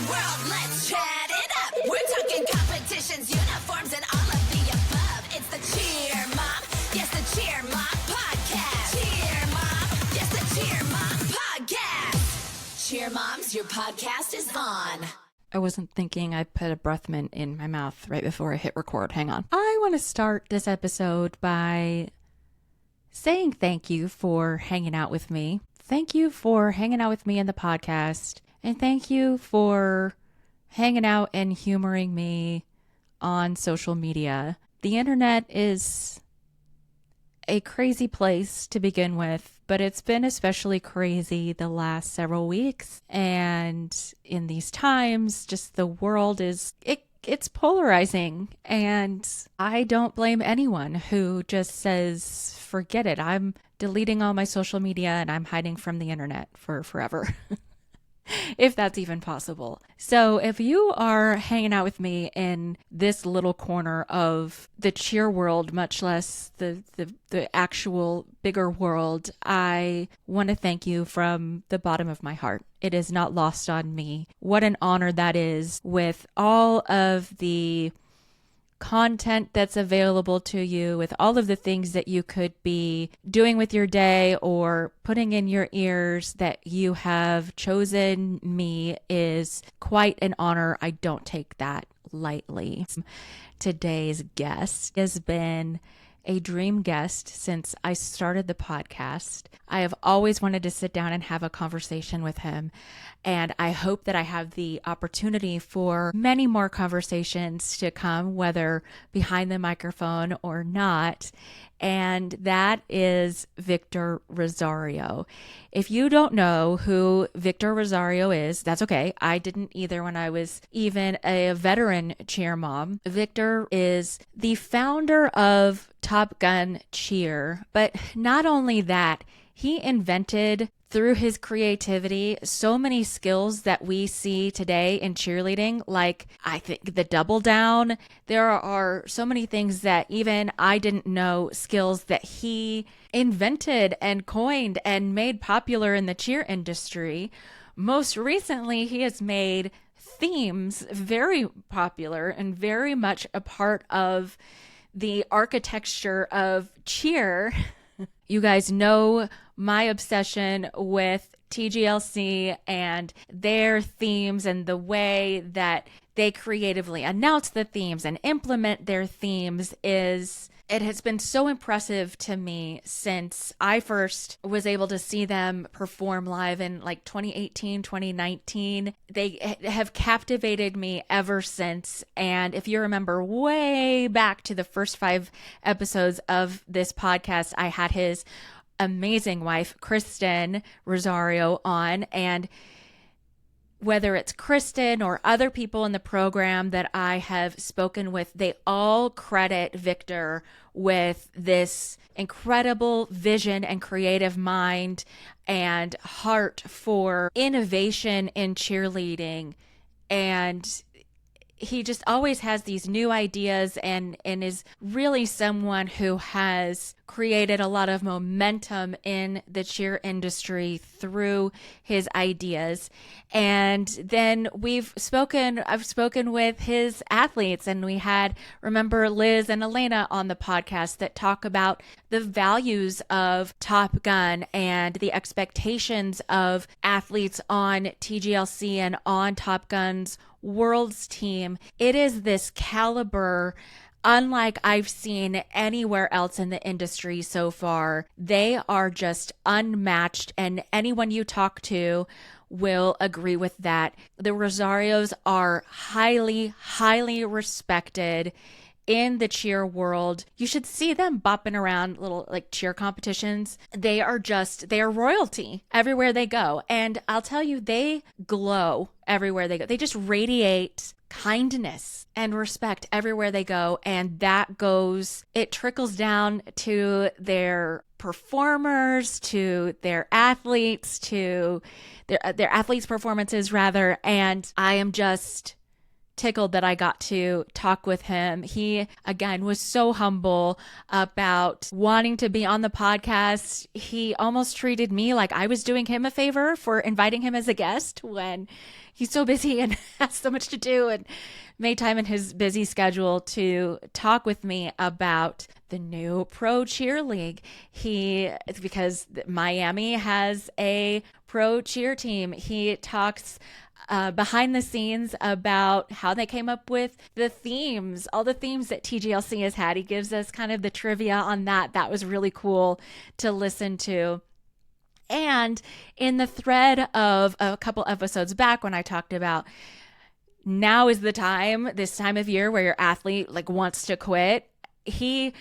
world, let's chat it up. We're talking competitions, uniforms, and all of the above. It's the Cheer Mom, yes, the Cheer Mom podcast. Cheer Mom, yes, the Cheer Mom podcast. Cheer Moms, your podcast is on. I wasn't thinking I put a breath mint in my mouth right before I hit record. Hang on. I want to start this episode by saying thank you for hanging out with me. Thank you for hanging out with me in the podcast. And thank you for hanging out and humoring me on social media. The internet is a crazy place to begin with, but it's been especially crazy the last several weeks. And in these times, just the world it's polarizing. And I don't blame anyone who just says, forget it. I'm deleting all my social media and I'm hiding from the internet for forever. If that's even possible. So if you are hanging out with me in this little corner of the cheer world, much less the actual bigger world, I want to thank you from the bottom of my heart. It is not lost on me what an honor that is, with all of the content that's available to you, with all of the things that you could be doing with your day or putting in your ears. That you have chosen me is quite an honor. I don't take that lightly. Today's guest has been a dream guest since I started the podcast. I have always wanted to sit down and have a conversation with him, and I hope that I have the opportunity for many more conversations to come, whether behind the microphone or not. And that is Victor Rosario. If you don't know who Victor Rosario is, that's okay. I didn't either when I was even a veteran cheer mom. Victor is the founder of Top Gun Cheer, but not only that, he invented, through his creativity, so many skills that we see today in cheerleading, like I think the double down. There are so many things that even I didn't know, skills that he invented and coined and made popular in the cheer industry. Most recently, he has made themes very popular and very much a part of the architecture of cheer. You guys know my obsession with TGLC and their themes and the way that they creatively announce the themes and implement their themes it has been so impressive to me since I first was able to see them perform live in like 2018, 2019. They have captivated me ever since. And if you remember way back to the first 5 episodes of this podcast, I had his amazing wife, Kristen Rosario, on. And whether it's Kristen or other people in the program that I have spoken with, they all credit Victor with this incredible vision and creative mind and heart for innovation in cheerleading. And he just always has these new ideas and is really someone who has created a lot of momentum in the cheer industry through his ideas. And then I've spoken with his athletes, and we had, remember, Liz and Elena on the podcast that talk about the values of Top Gun and the expectations of athletes on TGLC and on Top Gun's World's team. It is this caliber unlike I've seen anywhere else in the industry so far. They are just unmatched, and anyone you talk to will agree with that. The Rosarios are highly, highly respected in the cheer world. You should see them bopping around little like cheer competitions. They are royalty everywhere they go. And I'll tell you, they glow everywhere they go. They just radiate kindness and respect everywhere they go. And it trickles down to their performers, to their athletes, to their athletes' performances rather. And I am just tickled that I got to talk with him. He, again, was so humble about wanting to be on the podcast. He almost treated me like I was doing him a favor for inviting him as a guest when he's so busy and has so much to do, and made time in his busy schedule to talk with me about the new Pro Cheer League. It's because Miami has a pro cheer team. He talks behind the scenes about how they came up with the themes, all the themes that TGLC has had. He gives us kind of the trivia on that. That was really cool to listen to. And in the thread of a couple episodes back when I talked about now is the time, this time of year where your athlete wants to quit, he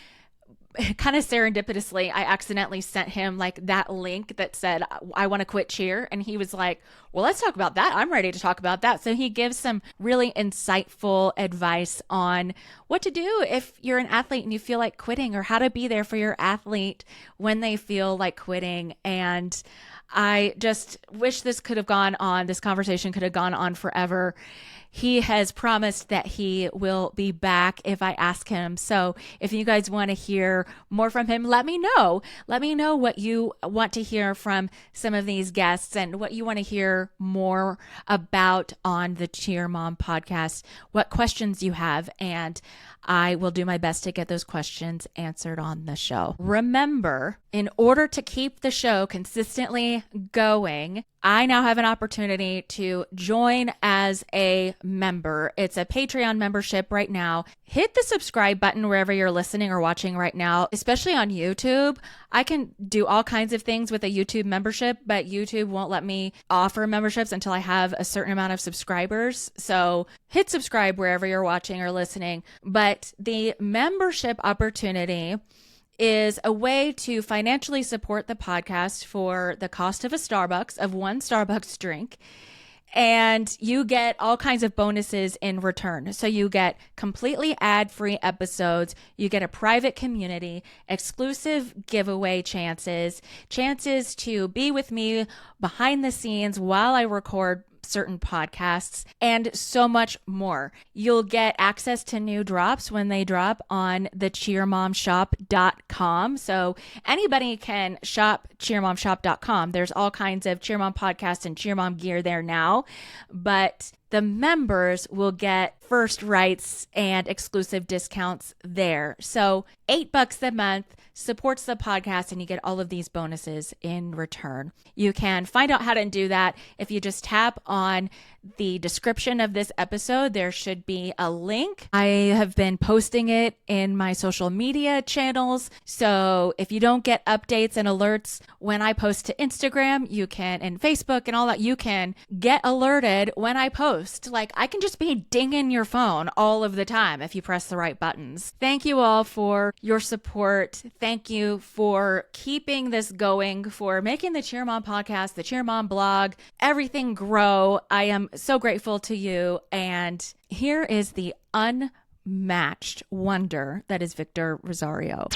kind of serendipitously, I accidentally sent him that link that said, I want to quit cheer. And he was like, well, let's talk about that. I'm ready to talk about that. So he gives some really insightful advice on what to do if you're an athlete and you feel like quitting, or how to be there for your athlete when they feel like quitting. And I just wish this conversation could have gone on forever. He has promised that he will be back if I ask him. So if you guys want to hear more from him, let me know. Let me know what you want to hear from some of these guests and what you want to hear more about on the Cheer Mom podcast, what questions you have, and I will do my best to get those questions answered on the show. Remember, in order to keep the show consistently going, I now have an opportunity to join as a member. It's a Patreon membership right now. Hit the subscribe button wherever you're listening or watching right now, especially on YouTube. I can do all kinds of things with a YouTube membership, but YouTube won't let me offer memberships until I have a certain amount of subscribers. So hit subscribe wherever you're watching or listening. But the membership opportunity is a way to financially support the podcast for the cost of one Starbucks drink. And you get all kinds of bonuses in return. So you get completely ad-free episodes. You get a private community, exclusive giveaway chances to be with me behind the scenes while I record certain podcasts, and so much more. You'll get access to new drops when they drop on the cheermomshop.com. So anybody can shop cheermomshop.com. There's all kinds of Cheer Mom podcasts and Cheer Mom gear there now, but the members will get first rights and exclusive discounts there. So $8 a month supports the podcast, and you get all of these bonuses in return. You can find out how to do that if you just tap on the description of this episode. There should be a link. I have been posting it in my social media channels. So if you don't get updates and alerts when I post to Instagram, and Facebook and all that, you can get alerted when I post. I can just be dinging your phone all of the time if you press the right buttons. Thank you all for your support. Thank you for keeping this going, for making the Cheer Mom podcast, the Cheer Mom blog, everything grow. I am so grateful to you. And here is the unmatched wonder that is Victor Rosario.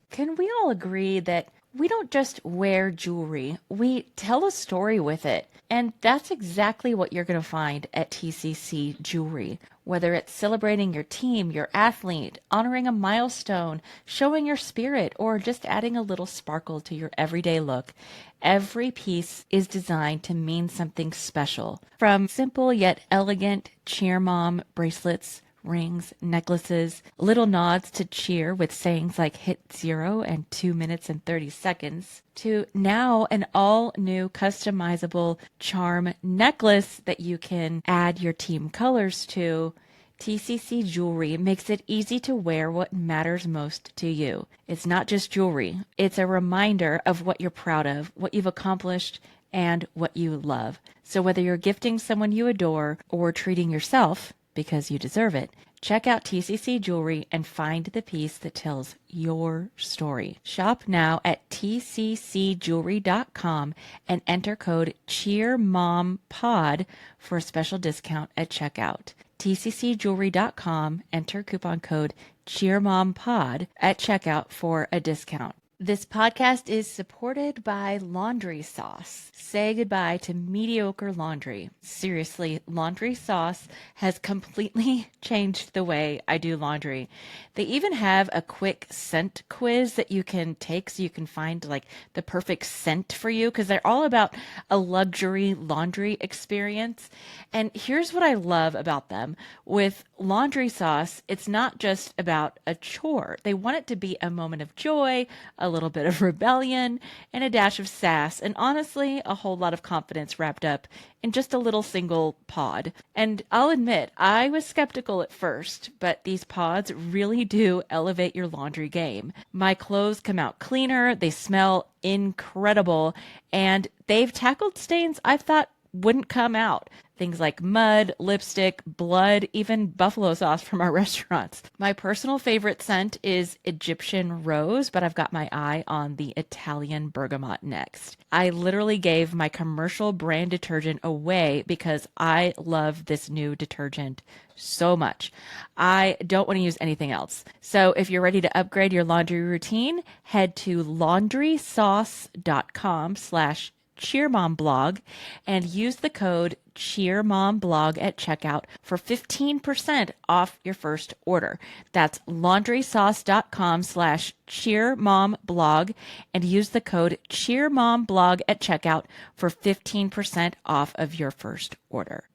Can we all agree that we don't just wear jewelry, we tell a story with it? And that's exactly what you're going to find at TCC Jewelry. Whether it's celebrating your team, your athlete, honoring a milestone, showing your spirit, or just adding a little sparkle to your everyday look, every piece is designed to mean something special. From simple yet elegant Cheer Mom bracelets, rings, necklaces, little nods to cheer with sayings like hit 0 and 2 minutes and 30 seconds, to now an all-new customizable charm necklace that you can add your team colors to. TCC Jewelry makes it easy to wear what matters most to you. It's not just jewelry. It's a reminder of what you're proud of, what you've accomplished, and what you love. So whether you're gifting someone you adore or treating yourself, because you deserve it, check out TCC Jewelry and find the piece that tells your story. Shop now at tccjewelry.com and enter code CheerMomPod for a special discount at checkout. tccjewelry.com, enter coupon code CheerMomPod at checkout for a discount. This podcast is supported by Laundry Sauce. Say goodbye to mediocre laundry. Seriously, Laundry Sauce has completely changed the way I do laundry. They even have a quick scent quiz that you can take so you can find like the perfect scent for you because they're all about a luxury laundry experience. And here's what I love about them. With Laundry Sauce, it's not just about a chore. They want it to be a moment of joy, a little bit of rebellion, and a dash of sass, and honestly, a whole lot of confidence wrapped up in just a little single pod. And I'll admit, I was skeptical at first, but these pods really do elevate your laundry game. My clothes come out cleaner, they smell incredible, and they've tackled stains I thought wouldn't come out. Things like mud, lipstick, blood, even buffalo sauce from our restaurants. My personal favorite scent is Egyptian rose, but I've got my eye on the Italian bergamot next. I literally gave my commercial brand detergent away because I love this new detergent so much. I don't want to use anything else. So if you're ready to upgrade your laundry routine, head to laundrysauce.com/cheermomblog and use the code cheermomblog at checkout for 15% off your first order. That's laundrysauce.com/cheermomblog and use the code cheermomblog at checkout for 15% off of your first order.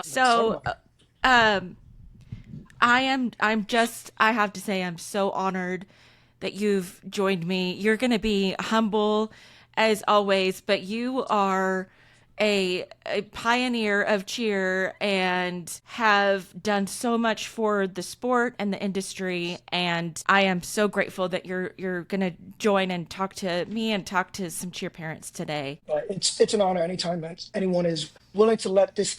So, um, I have to say, I'm so honored that you've joined me. You're going to be humble as always, but you are a pioneer of cheer and have done so much for the sport and the industry. And I am so grateful that you're going to join and talk to me and talk to some cheer parents today. It's an honor anytime that anyone is willing to let this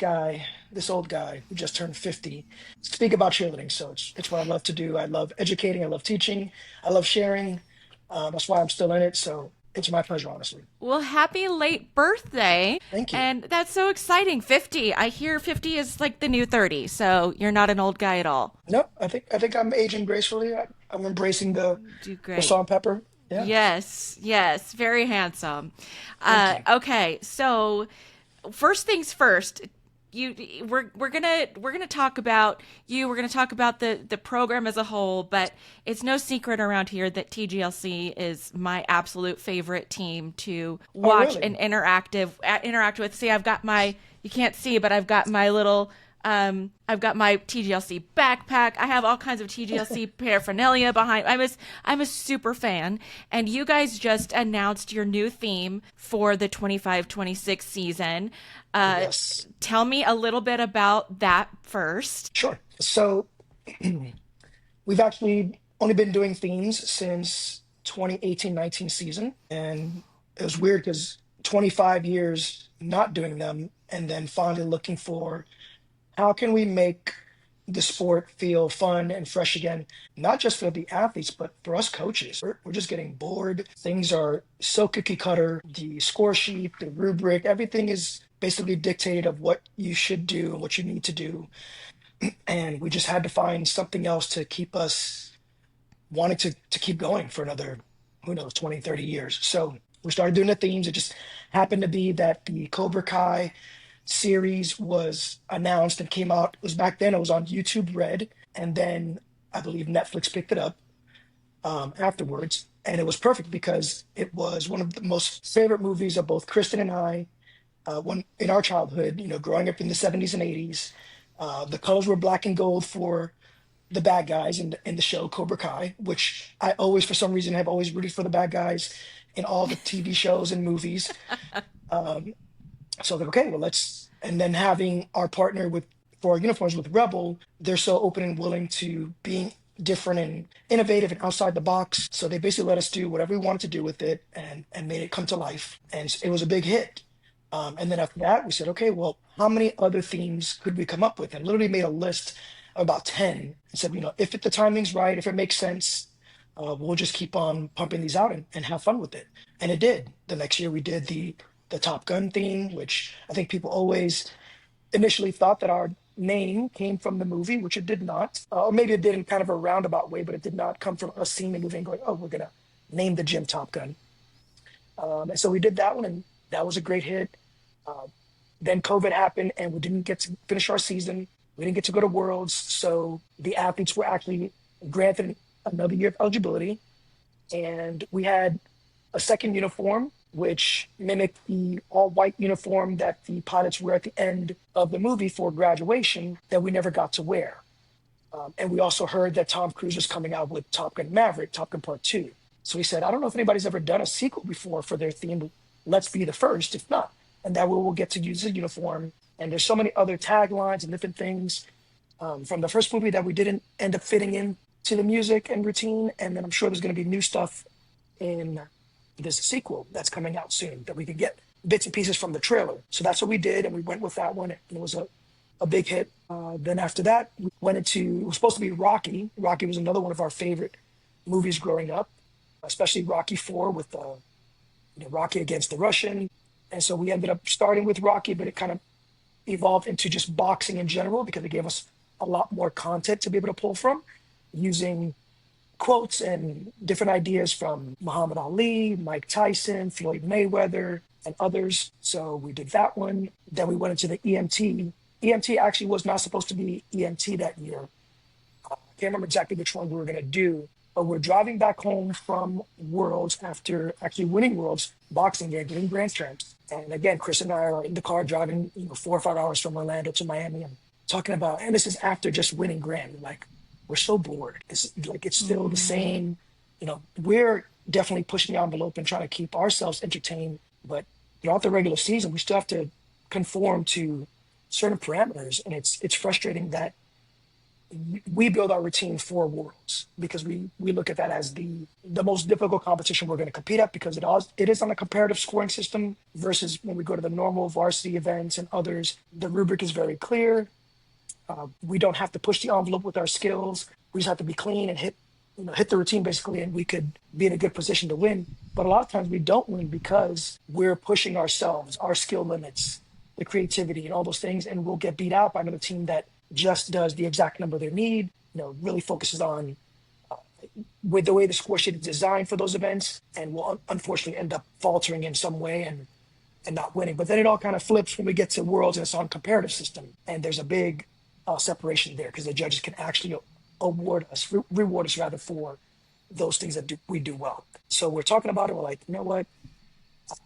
old guy who just turned 50, speak about cheerleading. So it's what I love to do. I love educating. I love teaching. I love sharing. That's why I'm still in it. So it's my pleasure, honestly. Well, happy late birthday. Thank you. And that's so exciting. 50. I hear 50 is like the new 30. So you're not an old guy at all. No, I think I'm aging gracefully. I'm embracing Do the great. salt and pepper. Yeah. Yes, yes, very handsome. Thank you. Okay, so first things first, we're gonna talk about you. We're gonna talk about the program as a whole, but it's no secret around here that TGLC is my absolute favorite team to Oh, watch really? and interact with. See, I've got my you can't see, but I've got my little I've got my TGLC backpack. I have all kinds of TGLC paraphernalia behind. I'm a super fan. And you guys just announced your new theme for the 25-26 season. Yes. Tell me a little bit about that first. Sure. So we've actually only been doing themes since 2018-19 season. And it was weird because 25 years not doing them and then finally looking for how can we make the sport feel fun and fresh again, not just for the athletes, but for us coaches. We're just getting bored. Things are so cookie cutter. The score sheet, the rubric, everything is basically dictated of what you should do and what you need to do. And we just had to find something else to keep us wanting to keep going for another, who knows, 20, 30 years. So we started doing the themes. It just happened to be that the Cobra Kai series was announced and came out. It was back then, it was on YouTube Red. And then I believe Netflix picked it up afterwards. And it was perfect because it was one of the most favorite movies of both Kristen and I when in our childhood, growing up in the 70s and 80s. The colors were black and gold for the bad guys in the show Cobra Kai, which I always, for some reason, have always rooted for the bad guys in all the TV shows and movies. So I was like, okay, well, and then having our partner for our uniforms with Rebel, they're so open and willing to being different and innovative and outside the box. So they basically let us do whatever we wanted to do with it and made it come to life. And it was a big hit. And then after that, we said, okay, well, how many other themes could we come up with? And literally made a list of about 10 and said, if the timing's right, if it makes sense, we'll just keep on pumping these out and have fun with it. And it did. The next year we did the Top Gun theme, which I think people always initially thought that our name came from the movie, which it did not. Or maybe it did in kind of a roundabout way, but it did not come from us seeing the movie and going, oh, we're going to named the gym Top Gun. And so we did that one, and that was a great hit. Uh, then COVID happened, and we didn't get to finish our season. We didn't get to go to Worlds, so the athletes were actually granted another year of eligibility, and we had a second uniform, which mimicked the all-white uniform that the pilots wear at the end of the movie for graduation that we never got to wear. And we also heard that Tom Cruise was coming out with Top Gun Maverick, Top Gun Part 2. So we said, I don't know if anybody's ever done a sequel before for their theme, but let's be the first, if not. And that way we'll get to use the uniform. And there's so many other taglines and different things from the first movie that we didn't end up fitting in to the music and routine. And then I'm sure there's going to be new stuff in this sequel that's coming out soon that we could get bits and pieces from the trailer. So that's what we did. And we went with that one. And it was a big hit. Then after that, we went into, it was supposed to be Rocky. Rocky was another one of our favorite movies growing up, especially Rocky 4 with Rocky against the Russian. And so we ended up starting with Rocky, but it kind of evolved into just boxing in general because it gave us a lot more content to be able to pull from, using quotes and different ideas from Muhammad Ali, Mike Tyson, Floyd Mayweather, and others. So we did that one. Then we went into the EMT. EMT actually was not supposed to be EMT that year. I can't remember exactly which one we were going to do, but we're driving back home from Worlds after actually winning Worlds boxing game, winning Grand Champs. And again, Chris and I are in the car driving 4 or 5 hours from Orlando to Miami and talking about, and this is after just winning Grand. Like, we're so bored. It's still the same. We're definitely pushing the envelope and trying to keep ourselves entertained, but throughout the regular season, we still have to conform to certain parameters. And it's frustrating that we build our routine for Worlds because we look at that as the most difficult competition we're going to compete at because it is on a comparative scoring system versus when we go to the normal varsity events and others. The rubric is very clear. We don't have to push the envelope with our skills. We just have to be clean and hit the routine basically, and we could be in a good position to win. But a lot of times we don't win because we're pushing ourselves, our skill limits, the creativity and all those things, and we'll get beat out by another team that just does the exact number they need, really focuses on with the way the score sheet is designed for those events, and will unfortunately end up faltering in some way and not winning. But then it all kind of flips when we get to Worlds and it's on comparative system, and there's a big separation there because the judges can actually reward us rather for those things that we do well. So we're talking about it. We're like, you know what?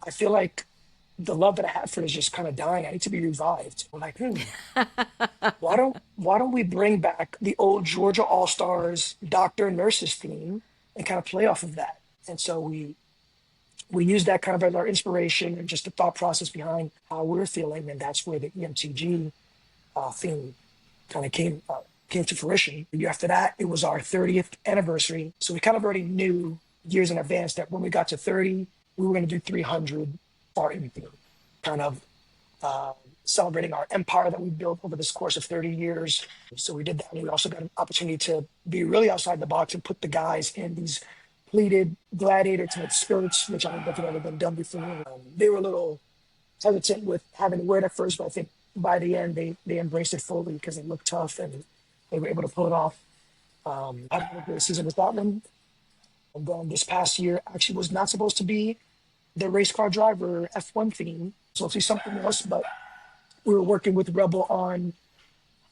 I feel like the love that I had for it is just kind of dying. I need to be revived. We're like, why don't we bring back the old Georgia All-Stars doctor and nurses theme and kind of play off of that? And so we use that kind of as our inspiration and just the thought process behind how we're feeling, and that's where the EMTG theme kind of came to fruition. The year after that, it was our 30th anniversary, so we kind of already knew years in advance that when we got to 30, we were going to do 300 for anything, kind of celebrating our empire that we built over this course of 30 years. So we did that. And we also got an opportunity to be really outside the box and put the guys in these pleated gladiator type skirts, which I don't think have ever been done before. They were a little hesitant with having to wear it at first, but I think by the end they embraced it fully because it looked tough and they were able to pull it off. I had a great season with that one. And then this past year actually was not supposed to be the race car driver F1 theme. So it's something else, but we were working with Rebel on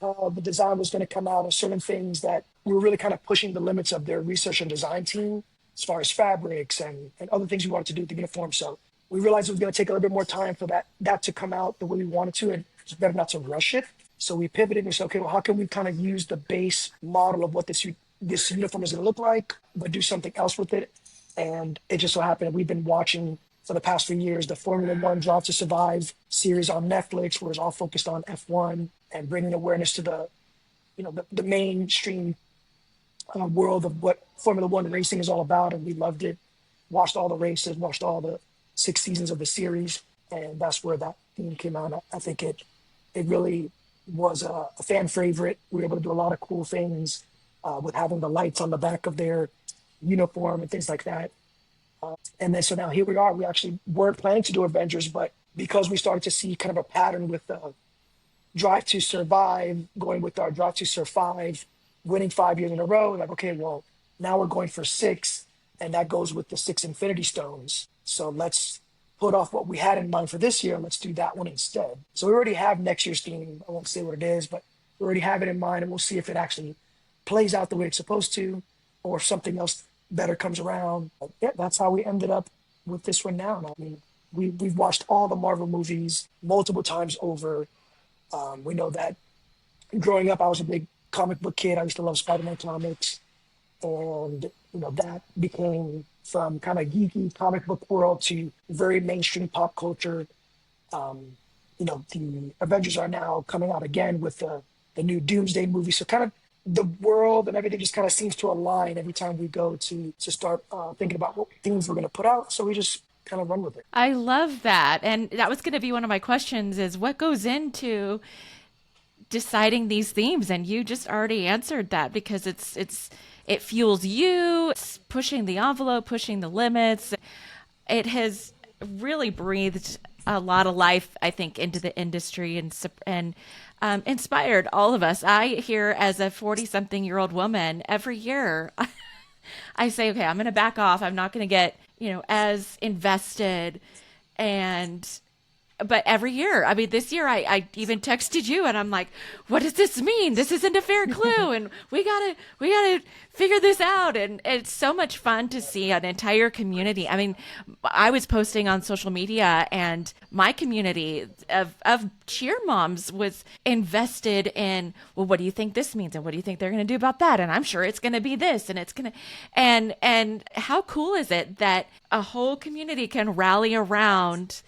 how the design was going to come out and certain things that we were really kind of pushing the limits of their research and design team as far as fabrics and other things we wanted to do with the uniform. So we realized it was going to take a little bit more time for that to come out the way we wanted to, and it's better not to rush it. So we pivoted and said, okay, well, how can we kind of use the base model of what this uniform is going to look like, but do something else with it? And it just so happened we've been watching for the past 3 years the Formula One Drive to Survive series on Netflix, where it's all focused on F1 and bringing awareness to the mainstream world of what Formula One racing is all about. And we loved it, watched all the races, watched all the 6 seasons of the series, and that's where that theme came out. I think it really was a fan favorite. We were able to do a lot of cool things with having the lights on the back of their uniform and things like that. And then so now here we are. We actually weren't planning to do Avengers, but because we started to see kind of a pattern with the Drive to Survive, going with our Drive to Survive, winning 5 years in a row, like, okay, well, now we're going for 6. and that goes with the 6 Infinity Stones. So let's put off what we had in mind for this year. Let's do that one instead. So we already have next year's theme. I won't say what it is, but we already have it in mind, and we'll see if it actually plays out the way it's supposed to, or if something else better comes around. But yeah, that's how we ended up with this one now. I mean, we've watched all the Marvel movies multiple times over. We know that growing up, I was a big comic book kid. I used to love Spider-Man comics, and that became from kind of geeky comic book world to very mainstream pop culture. The Avengers are now coming out again with the new Doomsday movie. So kind of the world and everything just kind of seems to align every time we go to start thinking about what themes we're going to put out. So we just kind of run with it. I love that. And that was going to be one of my questions is what goes into deciding these themes, and you just already answered that because it fuels you, it's pushing the envelope, pushing the limits. It has really breathed a lot of life, I think, into the industry and inspired all of us. I hear as a 40-something-year-old woman every year, I say, okay, I'm going to back off. I'm not going to get, as invested. And but every year, I mean, this year I even texted you and I'm like, what does this mean? This isn't a fair clue. And we gotta figure this out. And it's so much fun to see an entire community. I mean, I was posting on social media and my community of cheer moms was invested in, well, what do you think this means? And what do you think they're going to do about that? And I'm sure it's going to be this and it's going to, and how cool is it that a whole community can rally around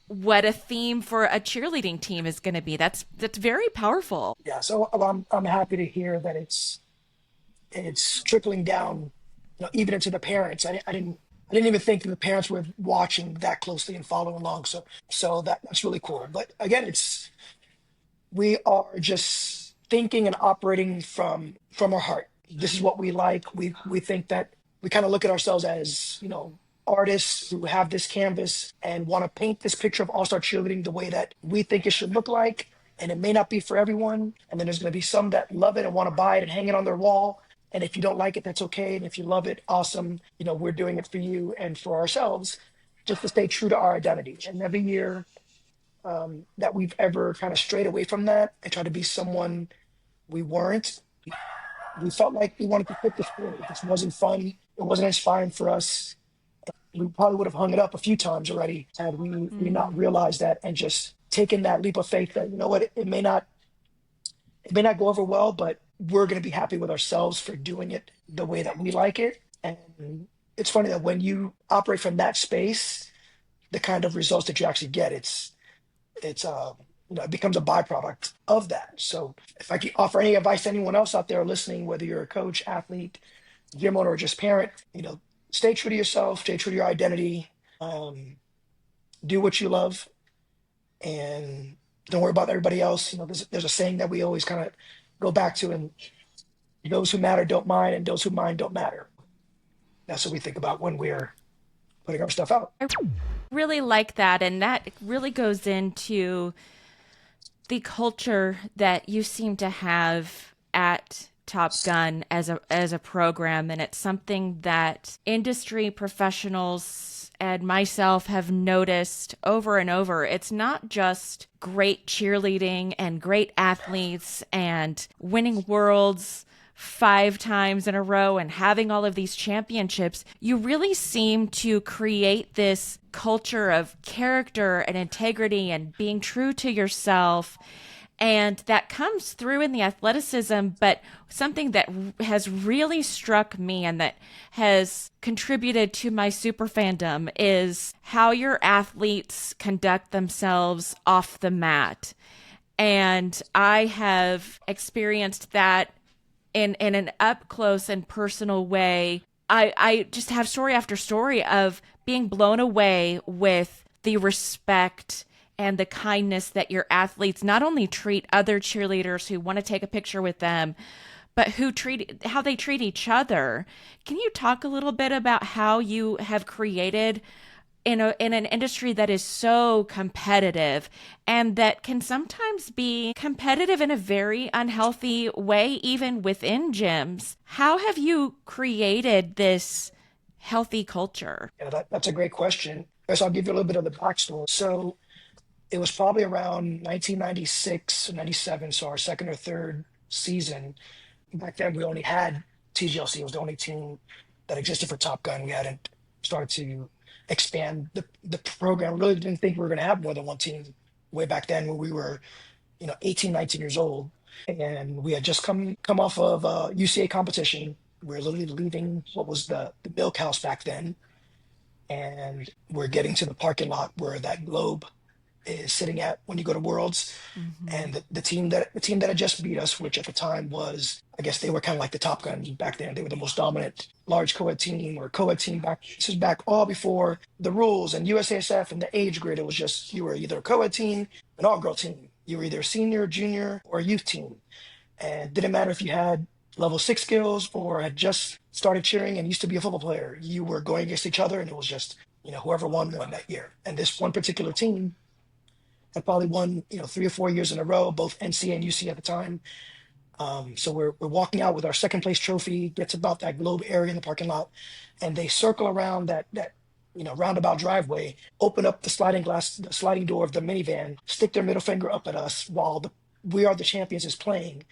what a theme for a cheerleading team is going to be. That's very powerful. Yeah, so I'm happy to hear that it's trickling down, even into the parents. I didn't even think that the parents were watching that closely and following along. So that's really cool. But again, we are just thinking and operating from our heart. This is what we like. We think that we kind of look at ourselves as artists who have this canvas and want to paint this picture of all-star cheerleading the way that we think it should look like. And it may not be for everyone. And then there's going to be some that love it and want to buy it and hang it on their wall. And if you don't like it, that's okay. And if you love it, awesome. We're doing it for you and for ourselves, just to stay true to our identity. And every year that we've ever kind of strayed away from that and tried to be someone we weren't, we felt like we wanted to quit the sport. It just wasn't fun. It wasn't inspiring for us. We probably would have hung it up a few times already had we not realized that and just taken that leap of faith that, it may not go over well, but we're going to be happy with ourselves for doing it the way that we like it. And it's funny that when you operate from that space, the kind of results that you actually get, it becomes a byproduct of that. So if I could offer any advice to anyone else out there listening, whether you're a coach, athlete, gym owner, or just parent, stay true to yourself, stay true to your identity, do what you love, and don't worry about everybody else. There's a saying that we always kind of go back to, and those who matter don't mind, and those who mind don't matter. That's what we think about when we're putting our stuff out. I really like that, and that really goes into the culture that you seem to have at Top Gun as a program, and it's something that industry professionals and myself have noticed over and over. It's not just great cheerleading and great athletes and winning worlds 5 times in a row and having all of these championships. You really seem to create this culture of character and integrity and being true to yourself. And that comes through in the athleticism, but something that has really struck me and that has contributed to my super fandom is how your athletes conduct themselves off the mat. And I have experienced that in an up close and personal way. I just have story after story of being blown away with the respect and the kindness that your athletes not only treat other cheerleaders who want to take a picture with them, but how they treat each other. Can you talk a little bit about how you have created in an industry that is so competitive and that can sometimes be competitive in a very unhealthy way, even within gyms? How have you created this healthy culture? Yeah, that's a great question. Guess I'll give you a little bit of the backstory. So it was probably around 1996, 97, so our second or third season. Back then, we only had TGLC. It was the only team that existed for Top Gun. We hadn't started to expand the program. Really didn't think we were going to have more than one team way back then when we were, 18, 19 years old. And we had just come off of a UCA competition. We were literally leaving what was the milk house back then. And we're getting to the parking lot where that globe is sitting at when you go to Worlds, Mm-hmm. and the team that had just beat us, which at the time was, I guess they were kind of like the Top Guns back then. They were the most dominant large co-ed team or co-ed team back. This is back all before the rules and USASF and the age grid. It was just you were either a co-ed team, an all-girl team. You were either a senior, junior, or a youth team, and it didn't matter if you had level six skills or had just started cheering and used to be a football player. You were going against each other, and it was just whoever won that year. And this one particular team had probably won, 3 or 4 years in a row, both NC and UC at the time. So we're walking out with our second place trophy, gets about that globe area in the parking lot, and they circle around that roundabout driveway, open up the sliding door of the minivan, stick their middle finger up at us while the We Are the Champions is playing.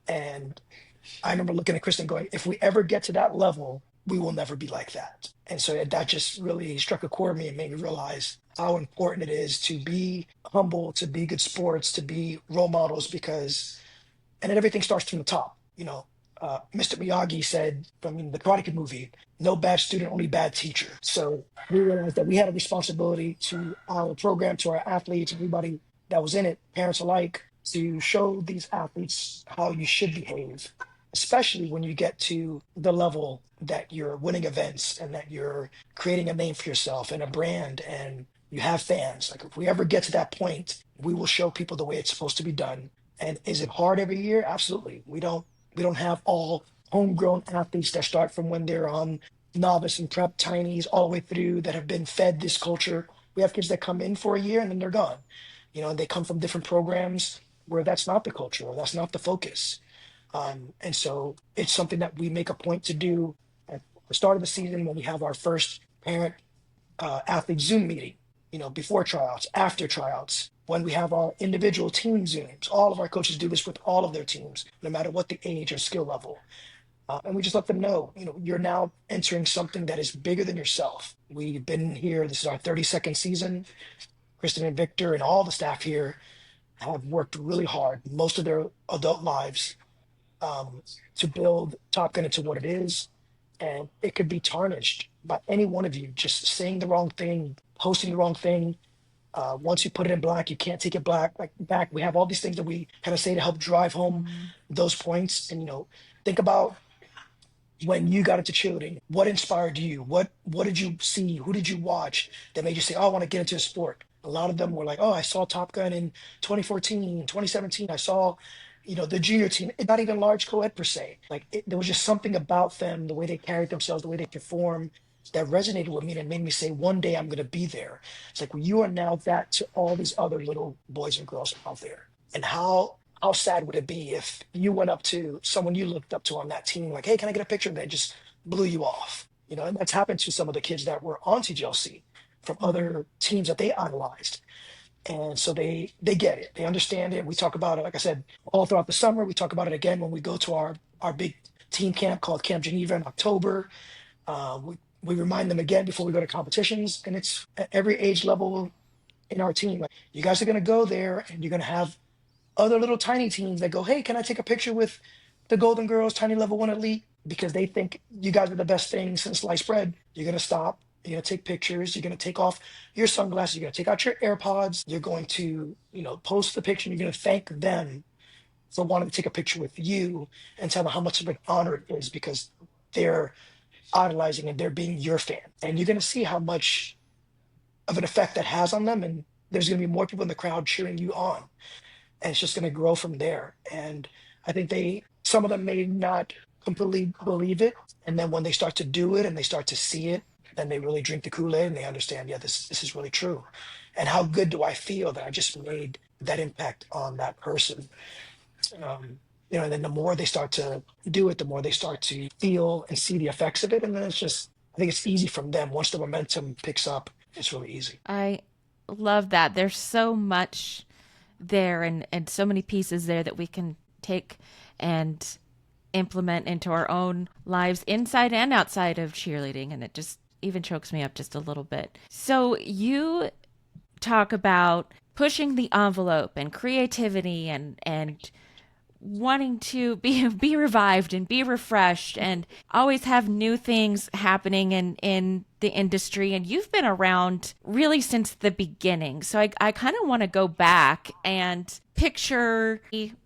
And I remember looking at Kristen going, if we ever get to that level, we will never be like that. And so that just really struck a chord in me and made me realize how important it is to be humble, to be good sports, to be role models, and then everything starts from the top. Mr. Miyagi said, I mean, the Karate Kid movie, no bad student, only bad teacher. So we realized that we had a responsibility to our program, to our athletes, everybody that was in it, parents alike, to show these athletes how you should behave, especially when you get to the level that you're winning events and that you're creating a name for yourself and a brand and you have fans. Like if we ever get to that point, we will show people the way it's supposed to be done. And is it hard every year? Absolutely. We don't have all homegrown athletes that start from when they're on novice and prep tinies all the way through that have been fed this culture. We have kids that come in for a year and then they're gone. And they come from different programs where that's not the culture or that's not the focus. And so it's something that we make a point to do at the start of the season when we have our first parent athlete Zoom meeting, before tryouts, after tryouts, when we have our individual team Zooms. All of our coaches do this with all of their teams, no matter what the age or skill level. And we just let them know, you're now entering something that is bigger than yourself. We've been here, this is our 32nd season. Kristen and Victor and all the staff here have worked really hard most of their adult lives to build Top Gun into what it is. And it could be tarnished by any one of you just saying the wrong thing, posting the wrong thing. Once you put it in black, you can't take it back. We have all these things that we kind of say to help drive home those points. And think about when you got into cheerleading. What inspired you? What did you see? Who did you watch that made you say, "Oh, I want to get into a sport"? A lot of them were like, "Oh, I saw Top Gun in 2014, 2017. I saw, the junior team." It's not even large co-ed per se. Like there was just something about them, the way they carried themselves, the way they performed, that resonated with me and made me say, one day I'm going to be there. It's like, well, you are now that to all these other little boys and girls out there. And how sad would it be if you went up to someone you looked up to on that team, like, "Hey, can I get a picture?" And they just blew you off. And that's happened to some of the kids that were on TGLC from other teams that they idolized. And so they get it. They understand it. We talk about it, like I said, all throughout the summer. We talk about it again when we go to our big team camp called Camp Geneva in October. We remind them again before we go to competitions, and it's at every age level in our team. Like, you guys are going to go there, and you're going to have other little tiny teams that go, "Hey, can I take a picture with the Golden Girls, Tiny Level 1 Elite?" Because they think you guys are the best thing since sliced bread. You're going to stop. You're going to take pictures. You're going to take off your sunglasses. You're going to take out your AirPods. You're going to, post the picture. And you're going to thank them for wanting to take a picture with you and tell them how much of an honor it is because they're idolizing and they're being your fan. And you're going to see how much of an effect that has on them. And there's going to be more people in the crowd cheering you on. And it's just going to grow from there. And I think some of them may not completely believe it. And then when they start to do it and they start to see it, then they really drink the Kool-Aid and they understand, yeah, this is really true. And how good do I feel that I just made that impact on that person? And then the more they start to do it, the more they start to feel and see the effects of it. And then it's just I think it's easy from them. Once the momentum picks up, it's really easy. I love that. There's so much there and so many pieces there that we can take and implement into our own lives inside and outside of cheerleading. And it just even chokes me up just a little bit. So you talk about pushing the envelope and creativity and wanting to be revived and be refreshed and always have new things happening in the industry, and you've been around really since the beginning. So I kind of want to go back and picture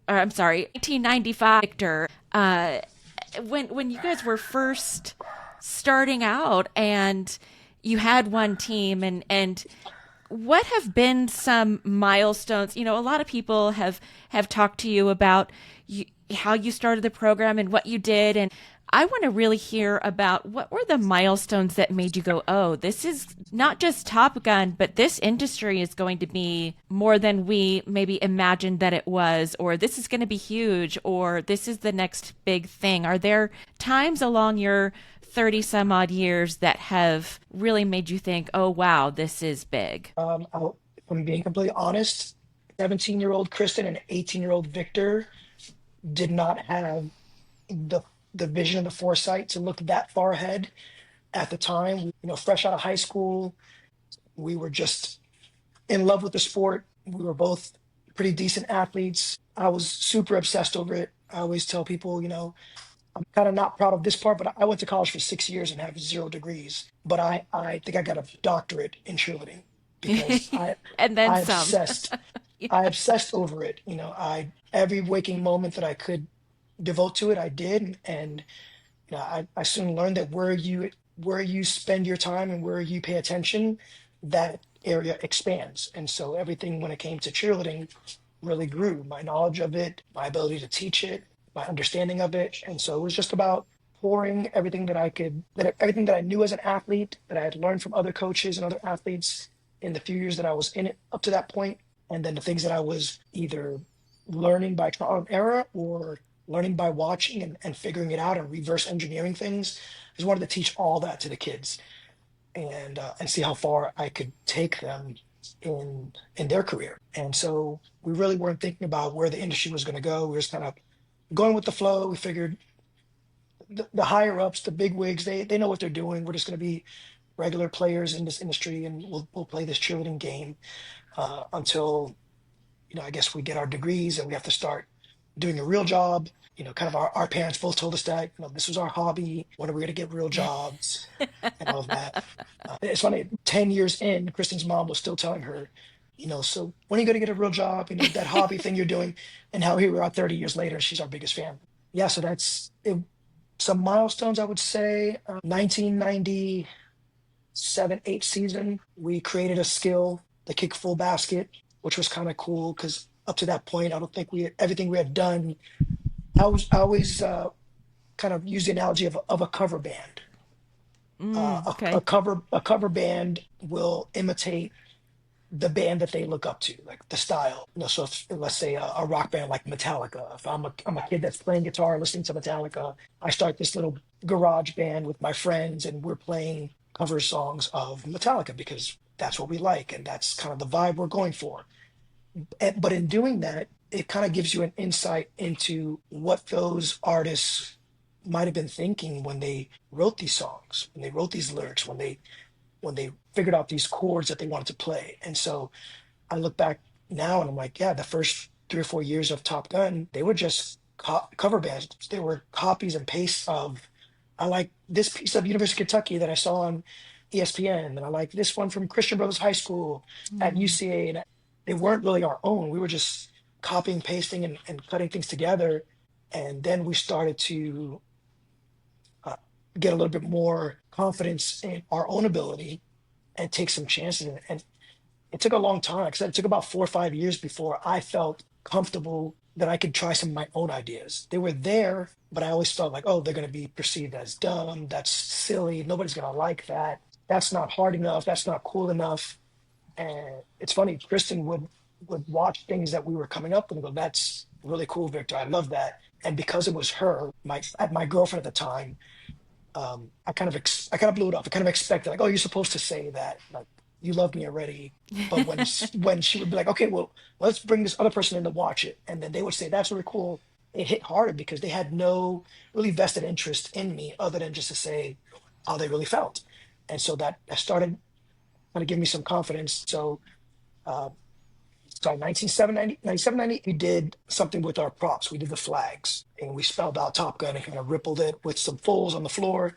I'm sorry, 1995 Victor, when you guys were first starting out and you had one team, and what have been some milestones? You know, a lot of people have talked to you about how you started the program and what you did, and I want to really hear about what were the milestones that made you go, "Oh, this is not just Top Gun, but this industry is going to be more than we maybe imagined that it was, or this is going to be huge, or this is the next big thing." Are there times along your 30 some odd years that have really made you think, oh, wow, this is big? If I'm being completely honest, 17-year-old Kristen and 18-year-old Victor did not have the the vision and the foresight to look that far ahead at the time. Fresh out of high school, we were just in love with the sport. We were both pretty decent athletes. I was super obsessed over it. I always tell people, I'm kind of not proud of this part, but I went to college for 6 years and have 0 degrees. But I think I got a doctorate in cheerleading because And then I some. obsessed. I obsessed over it. I every waking moment that I could devote to it, I did. And I soon learned that where you spend your time and where you pay attention, that area expands. And so everything when it came to cheerleading really grew. My knowledge of it, my ability to teach it, my understanding of it. And so it was just about pouring everything that I could, that everything that I knew as an athlete, that I had learned from other coaches and other athletes in the few years that I was in it up to that point, and then the things that I was either learning by trial and error or learning by watching and figuring it out and reverse engineering things. I just wanted to teach all that to the kids and see how far I could take them in their career. And so we really weren't thinking about where the industry was going to go. We were just kind of going with the flow. We figured the higher ups, the big wigs, they know what they're doing. We're just going to be regular players in this industry, and we'll play this cheerleading game until I guess we get our degrees and we have to start doing a real job. Kind of our parents both told us that, this was our hobby. When are we going to get real jobs and all of that? It's funny, 10 years in, Kristen's mom was still telling her, so when are you going to get a real job? That hobby thing you're doing. And how here we are 30 years later, she's our biggest fan. Yeah, so that's it. Some milestones, I would say. 1997 8 season, we created a skill, the kick full basket, which was kind of cool because up to that point, I don't think everything we had done. I always kind of use the analogy of a cover band. A Okay. cover band will imitate the band that they look up to, like the style. So if, let's say a rock band like Metallica, if I'm a kid that's playing guitar, listening to Metallica, I start this little garage band with my friends, and we're playing cover songs of Metallica because that's what we like, and that's kind of the vibe we're going for. But in doing that, it kind of gives you an insight into what those artists might have been thinking when they wrote these songs, when they wrote these lyrics, when they figured out these chords that they wanted to play. And so I look back now and I'm like, yeah, the first 3 or 4 years of Top Gun, they were just cover bands. They were copies and pastes of, I like this piece of University of Kentucky that I saw on ESPN, and I like this one from Christian Brothers High School at Mm. UCA. And they weren't really our own. We were just copying, pasting, and cutting things together. And then we started to uh, get a little bit more confidence in our own ability and take some chances. And it took a long time. Like I said, it took about 4 or 5 years before I felt comfortable that I could try some of my own ideas. They were there, but I always felt like, oh, they're going to be perceived as dumb. That's silly. Nobody's going to like that. That's not hard enough. That's not cool enough. And it's funny, Kristen would watch things that we were coming up with and go, "That's really cool, Victor. I love that." And because it was her, my girlfriend at the time, I kind of blew it up. I kind of expected like, oh, you're supposed to say that, like you love me already. But when she would be like, okay, well, let's bring this other person in to watch it, and then they would say that's really cool. It hit harder because they had no really vested interest in me other than just to say how they really felt, and so that started kind of give me some confidence. Uh, so 97, 98, we did something with our props. We did the flags and we spelled out Top Gun and kind of rippled it with some fulls on the floor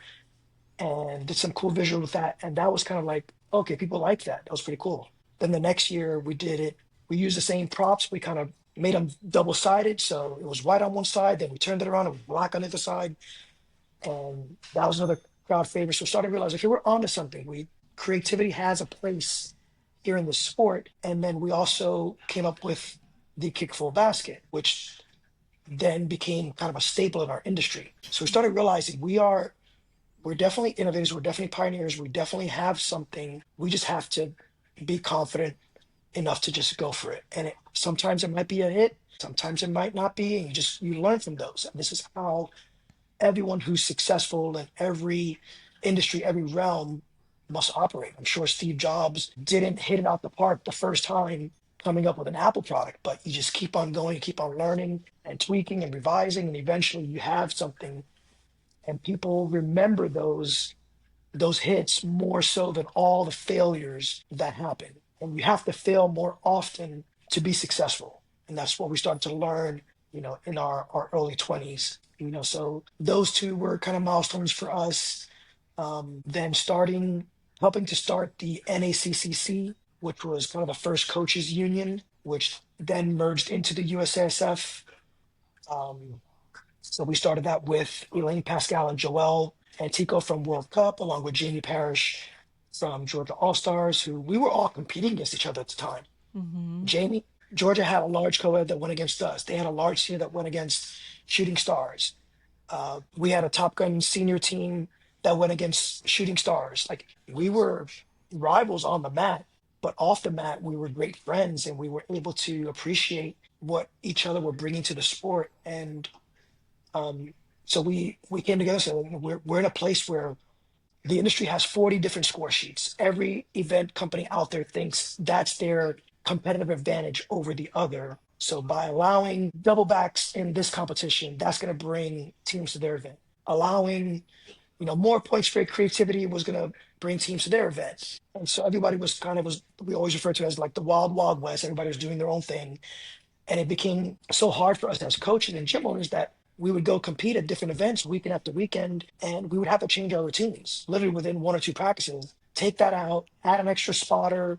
and did some cool visual with that. And that was kind of like, okay, people like that. That was pretty cool. Then the next year we did it. We used the same props. We kind of made them double sided. So it was white on one side. Then we turned it around and it was black on the other side. And that was another crowd favorite. So we started to realize, okay, we're onto something. Creativity has a place here in the sport. And then we also came up with the kick full basket, which then became kind of a staple in our industry. So we started realizing we're definitely innovators, we're definitely pioneers, we definitely have something. We just have to be confident enough to just go for it. And sometimes it might be a hit, sometimes it might not be, and you learn from those. And this is how everyone who's successful in every industry, every realm must operate. I'm sure Steve Jobs didn't hit it out the park the first time coming up with an Apple product, but you just keep on going, you keep on learning and tweaking and revising, and eventually you have something, and people remember those hits more so than all the failures that happen. And you have to fail more often to be successful. And that's what we started to learn, in our early 20s. So those two were kind of milestones for us. Then helping to start the NACCC, which was kind of the first coaches union, which then merged into the USASF. Um, so we started that with Elaine Pascal and Joelle Antico from World Cup, along with Jamie Parrish from Georgia All Stars, who we were all competing against each other at the time. Mm-hmm. Georgia had a large co-ed that went against us. They had a large senior that went against Shooting Stars. We had a Top Gun senior team that went against Shooting Stars. Like we were rivals on the mat, but off the mat, we were great friends and we were able to appreciate what each other were bringing to the sport. And so we came together. So we're in a place where the industry has 40 different score sheets. Every event company out there thinks that's their competitive advantage over the other. So by allowing double backs in this competition, that's going to bring teams to their event. Allowing, more points for creativity was going to bring teams to their event. And so everybody we always refer to as like the wild, wild west. Everybody was doing their own thing. And it became so hard for us as coaches and gym owners that we would go compete at different events weekend after weekend, and we would have to change our routines literally within one or two practices. Take that out, add an extra spotter,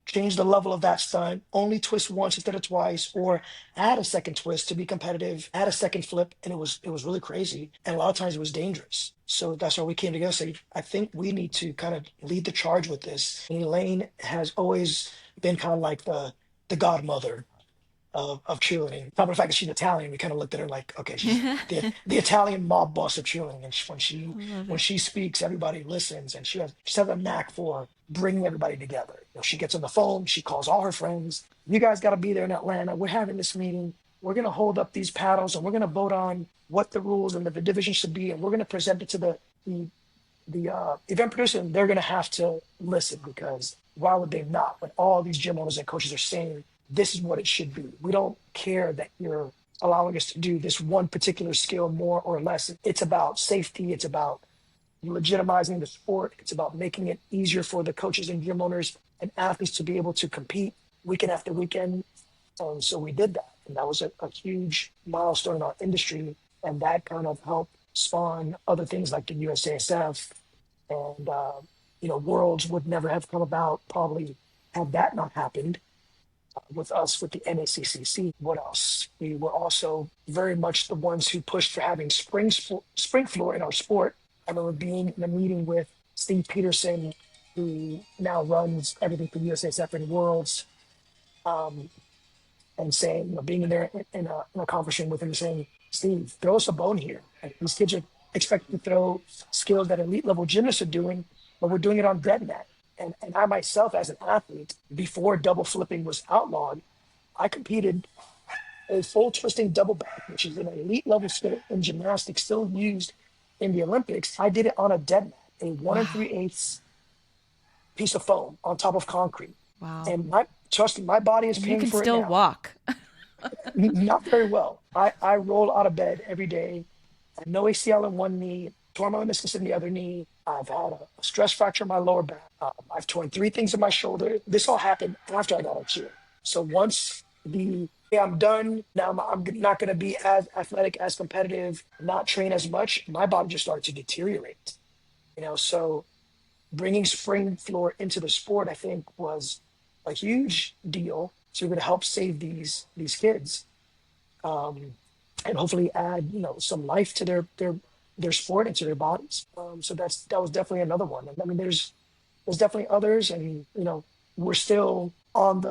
change the level of that stunt, only twist once instead of twice, or add a second twist to be competitive, add a second flip, and it was really crazy. And a lot of times it was dangerous. So that's why we came together and said, I think we need to kind of lead the charge with this. And Elaine has always been kind of like the godmother of cheerleading. Top of the fact that she's Italian, we kind of looked at her like, okay, she's the Italian mob boss of cheerleading. And Love when it. she speaks, everybody listens, and she has a knack for bringing everybody together. She gets on the phone, she calls all her friends. You guys got to be there in Atlanta. We're having this meeting. We're gonna hold up these paddles, and we're gonna vote on what the rules and the division should be, and we're gonna present it to the event producer, and they're gonna have to listen because why would they not? When all these gym owners and coaches are saying this is what it should be. We don't care that you're allowing us to do this one particular skill more or less. It's about safety. It's about legitimizing the sport. It's about making it easier for the coaches and gym owners and athletes to be able to compete weekend after weekend. And so we did that. And that was a huge milestone in our industry. And that kind of helped spawn other things like the USASF. And, Worlds would never have come about probably had that not happened with us with the NACCC. What else? We were also very much the ones who pushed for having spring floor in our sport. I remember being in a meeting with Steve Peterson, who now runs everything for USASF and Worlds, and saying, being in there in a conversation with him, saying, Steve, throw us a bone here. Like, these kids are expected to throw skills that elite level gymnasts are doing, but we're doing it on dead net. And I myself, as an athlete, before double flipping was outlawed, I competed a full twisting double back, which is an elite level skill in gymnastics, still used in the Olympics, I did it on a dead mat, a one and Wow. three eighths piece of foam on top of concrete. Wow. And trust me, my body is And you paying can for it still now. walk. Not very well. I roll out of bed every day. I have no ACL in one knee, torn my meniscus in the other knee. I've had a stress fracture in my lower back. I've torn three things in my shoulder. This all happened after I got out cheer. So once hey, I'm done, now I'm not going to be as athletic, as competitive, not train as much, my body just started to deteriorate. So bringing spring floor into the sport, I think, was a huge deal to really help save these kids, um, and hopefully add some life to their sport and to their bodies. So that was definitely another one. And I mean, there's definitely others, and we're still on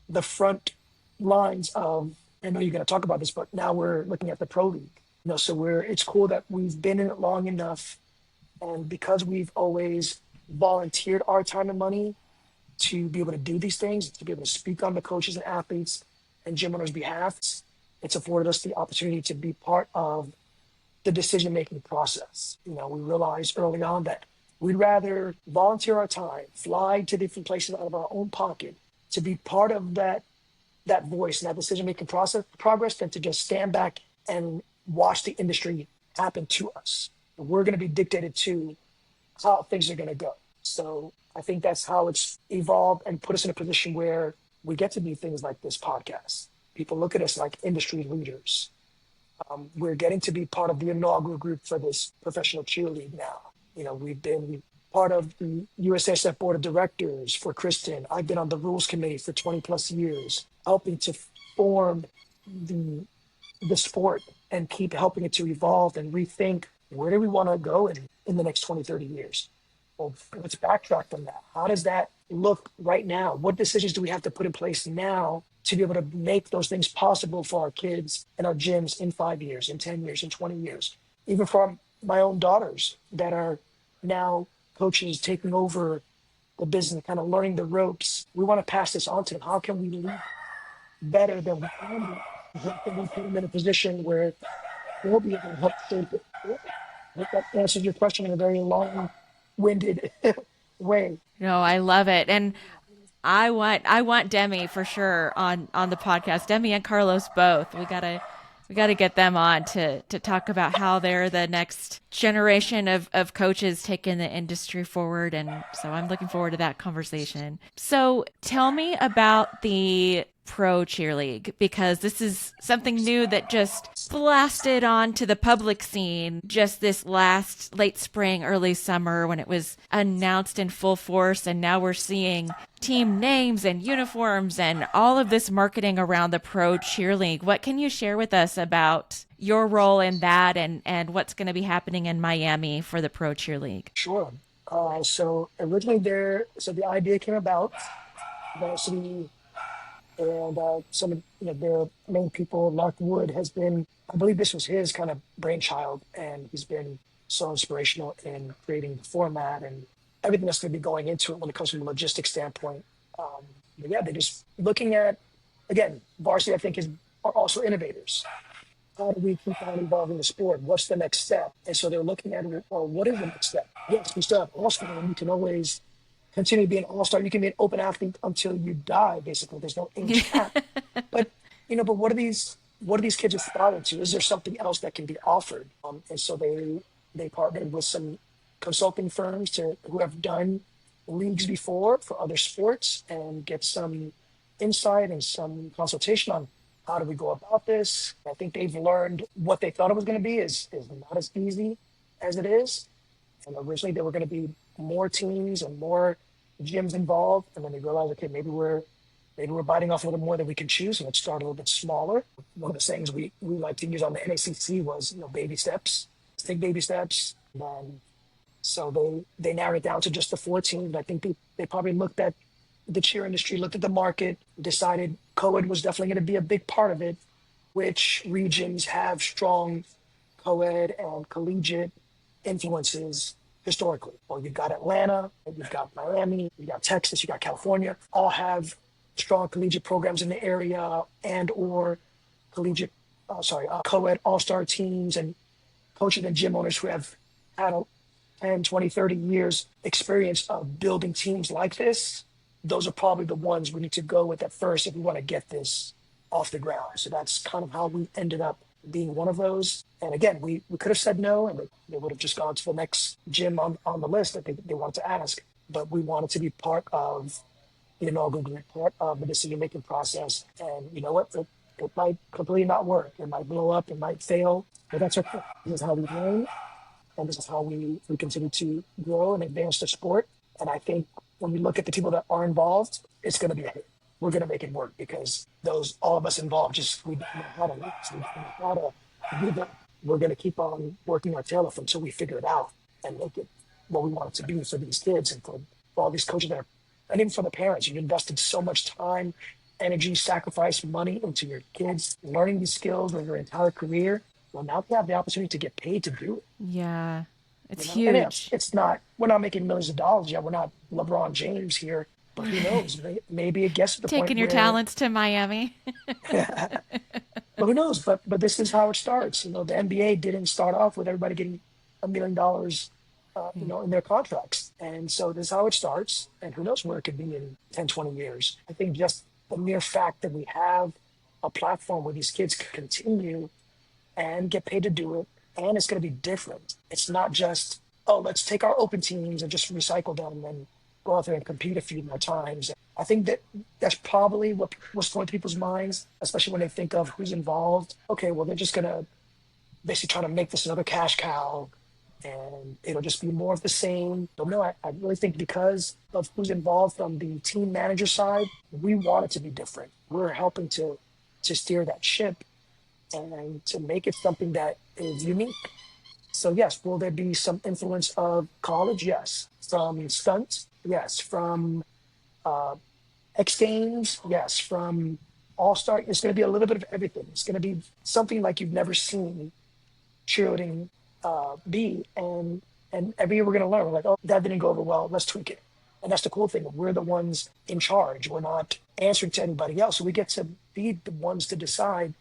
the front lines of. I know you're going to talk about this, but now we're looking at the pro league. So it's cool that we've been in it long enough, and because we've always volunteered our time and money to be able to do these things, to be able to speak on the coaches and athletes and gym owners' behalf, it's afforded us the opportunity to be part of the decision-making process. We realized early on that we'd rather volunteer our time, fly to different places out of our own pocket to be part of that voice and that decision-making process progress than to just stand back and watch the industry happen to us. We're going to be dictated to how things are going to go. So I think that's how it's evolved and put us in a position where we get to do things like this podcast. People look at us like industry leaders. We're getting to be part of the inaugural group for this professional cheerleading now. We've been part of the USSF board of directors for Kristen. I've been on the rules committee for 20 plus years, helping to form the sport and keep helping it to evolve and rethink where do we want to go in the next 20, 30 years. Well, let's backtrack from that. How does that look right now? What decisions do we have to put in place now to be able to make those things possible for our kids and our gyms in 5 years, in 10 years, in 20 years? Even for my own daughters that are now coaches taking over the business, kind of learning the ropes. We want to pass this on to them. How can we lead better than we can? How can we put them in a position where they'll be able to help shape it? I hope that answers your question in a very long-winded way. No, I love it. And I want Demi for sure on the podcast. Demi and Carlos both. We gotta get them on to talk about how they're the next generation of coaches taking the industry forward. And so I'm looking forward to that conversation. So tell me about the Pro Cheer League, because this is something new that just blasted onto the public scene just this last late spring, early summer when it was announced in full force. And now we're seeing team names and uniforms and all of this marketing around the Pro Cheer League. What can you share with us about your role in that and what's going to be happening in Miami for the Pro Cheer League? Sure. So originally the idea came about, varsity and some of their main people. Mark Wood has been, I believe this was his kind of brainchild, and he's been so inspirational in creating the format and everything that's going to be going into it when it comes from a logistics standpoint. But yeah, they're just looking at, again, varsity I think are also innovators. How do we keep on evolving the sport? What's the next step? And so they're looking at, well, what is the next step? Yes, we still have all-star, and you can always continue to be an all-star. You can be an open athlete until you die, basically. There's no age cap. But but what are these kids aspiring to? Is there something else that can be offered? And so they partnered with some consulting firms who have done leagues before for other sports and get some insight and some consultation on how do we go about this. I think they've learned what they thought it was going to be is not as easy as it is. And originally there were going to be more teams and more gyms involved, and then they realized, okay, maybe we're biting off a little more than we can choose, and let's start a little bit smaller. One of the sayings we like to use on the NACC was, baby steps. Let's take baby steps. And so they narrowed it down to just the 4 teams. I think they probably looked at the cheer industry, looked at the market, decided co-ed was definitely going to be a big part of it, which regions have strong co-ed and collegiate influences historically. Well, you've got Atlanta, you've got Miami, you've got Texas, you've got California, all have strong collegiate programs in the area and or collegiate, co-ed all-star teams. And coaches and gym owners who have had a 10, 20, 30 years experience of building teams like this, those are probably the ones we need to go with at first if we want to get this off the ground. So that's kind of how we ended up being one of those. And again, we could have said no, and they would have just gone to the next gym on the list that they wanted to ask. But we wanted to be part of the inaugural group, part of the decision making process. And you know what? It might completely not work. It might blow up. It might fail. But that's okay. This is how we learn, and this is how we continue to grow and advance the sport. And I think when we look at the people that are involved, it's going to be a hit. We're going to make it work because all of us involved, we know how to lose. We know how to do that. We're going to keep on working our tail off until we figure it out and make it what we want it to be for these kids and for all these coaches and even for the parents. You've invested so much time, energy, sacrifice, money into your kids, learning these skills over your entire career. Well, now they have the opportunity to get paid to do it. Yeah. It's And huge. it's not, we're not making millions of dollars yet. We're not LeBron James here, but who knows? Maybe it gets to the point Taking your where, talents to Miami. but who knows? But this is how it starts. The NBA didn't start off with everybody getting $1 million, in their contracts. And so this is how it starts. And who knows where it could be in 10, 20 years. I think just the mere fact that we have a platform where these kids can continue and get paid to do it, and it's going to be different. It's not just, oh, let's take our open teams and just recycle them and go out there and compete a few more times. I think that's probably what's going through people's minds, especially when they think of who's involved. Okay, well, they're just going to basically try to make this another cash cow, and it'll just be more of the same. But no, I really think because of who's involved from the team manager side, we want it to be different. We're helping to steer that ship and to make it something that is unique. So yes, will there be some influence of college? Yes. From stunts? Yes. From X Games? Yes. From All-Star? It's going to be a little bit of everything. It's going to be something like you've never seen cheerleading be. And every year we're going to learn. We're like, oh, that didn't go over well. Let's tweak it. And that's the cool thing. We're the ones in charge. We're not answering to anybody else. So we get to be the ones to decide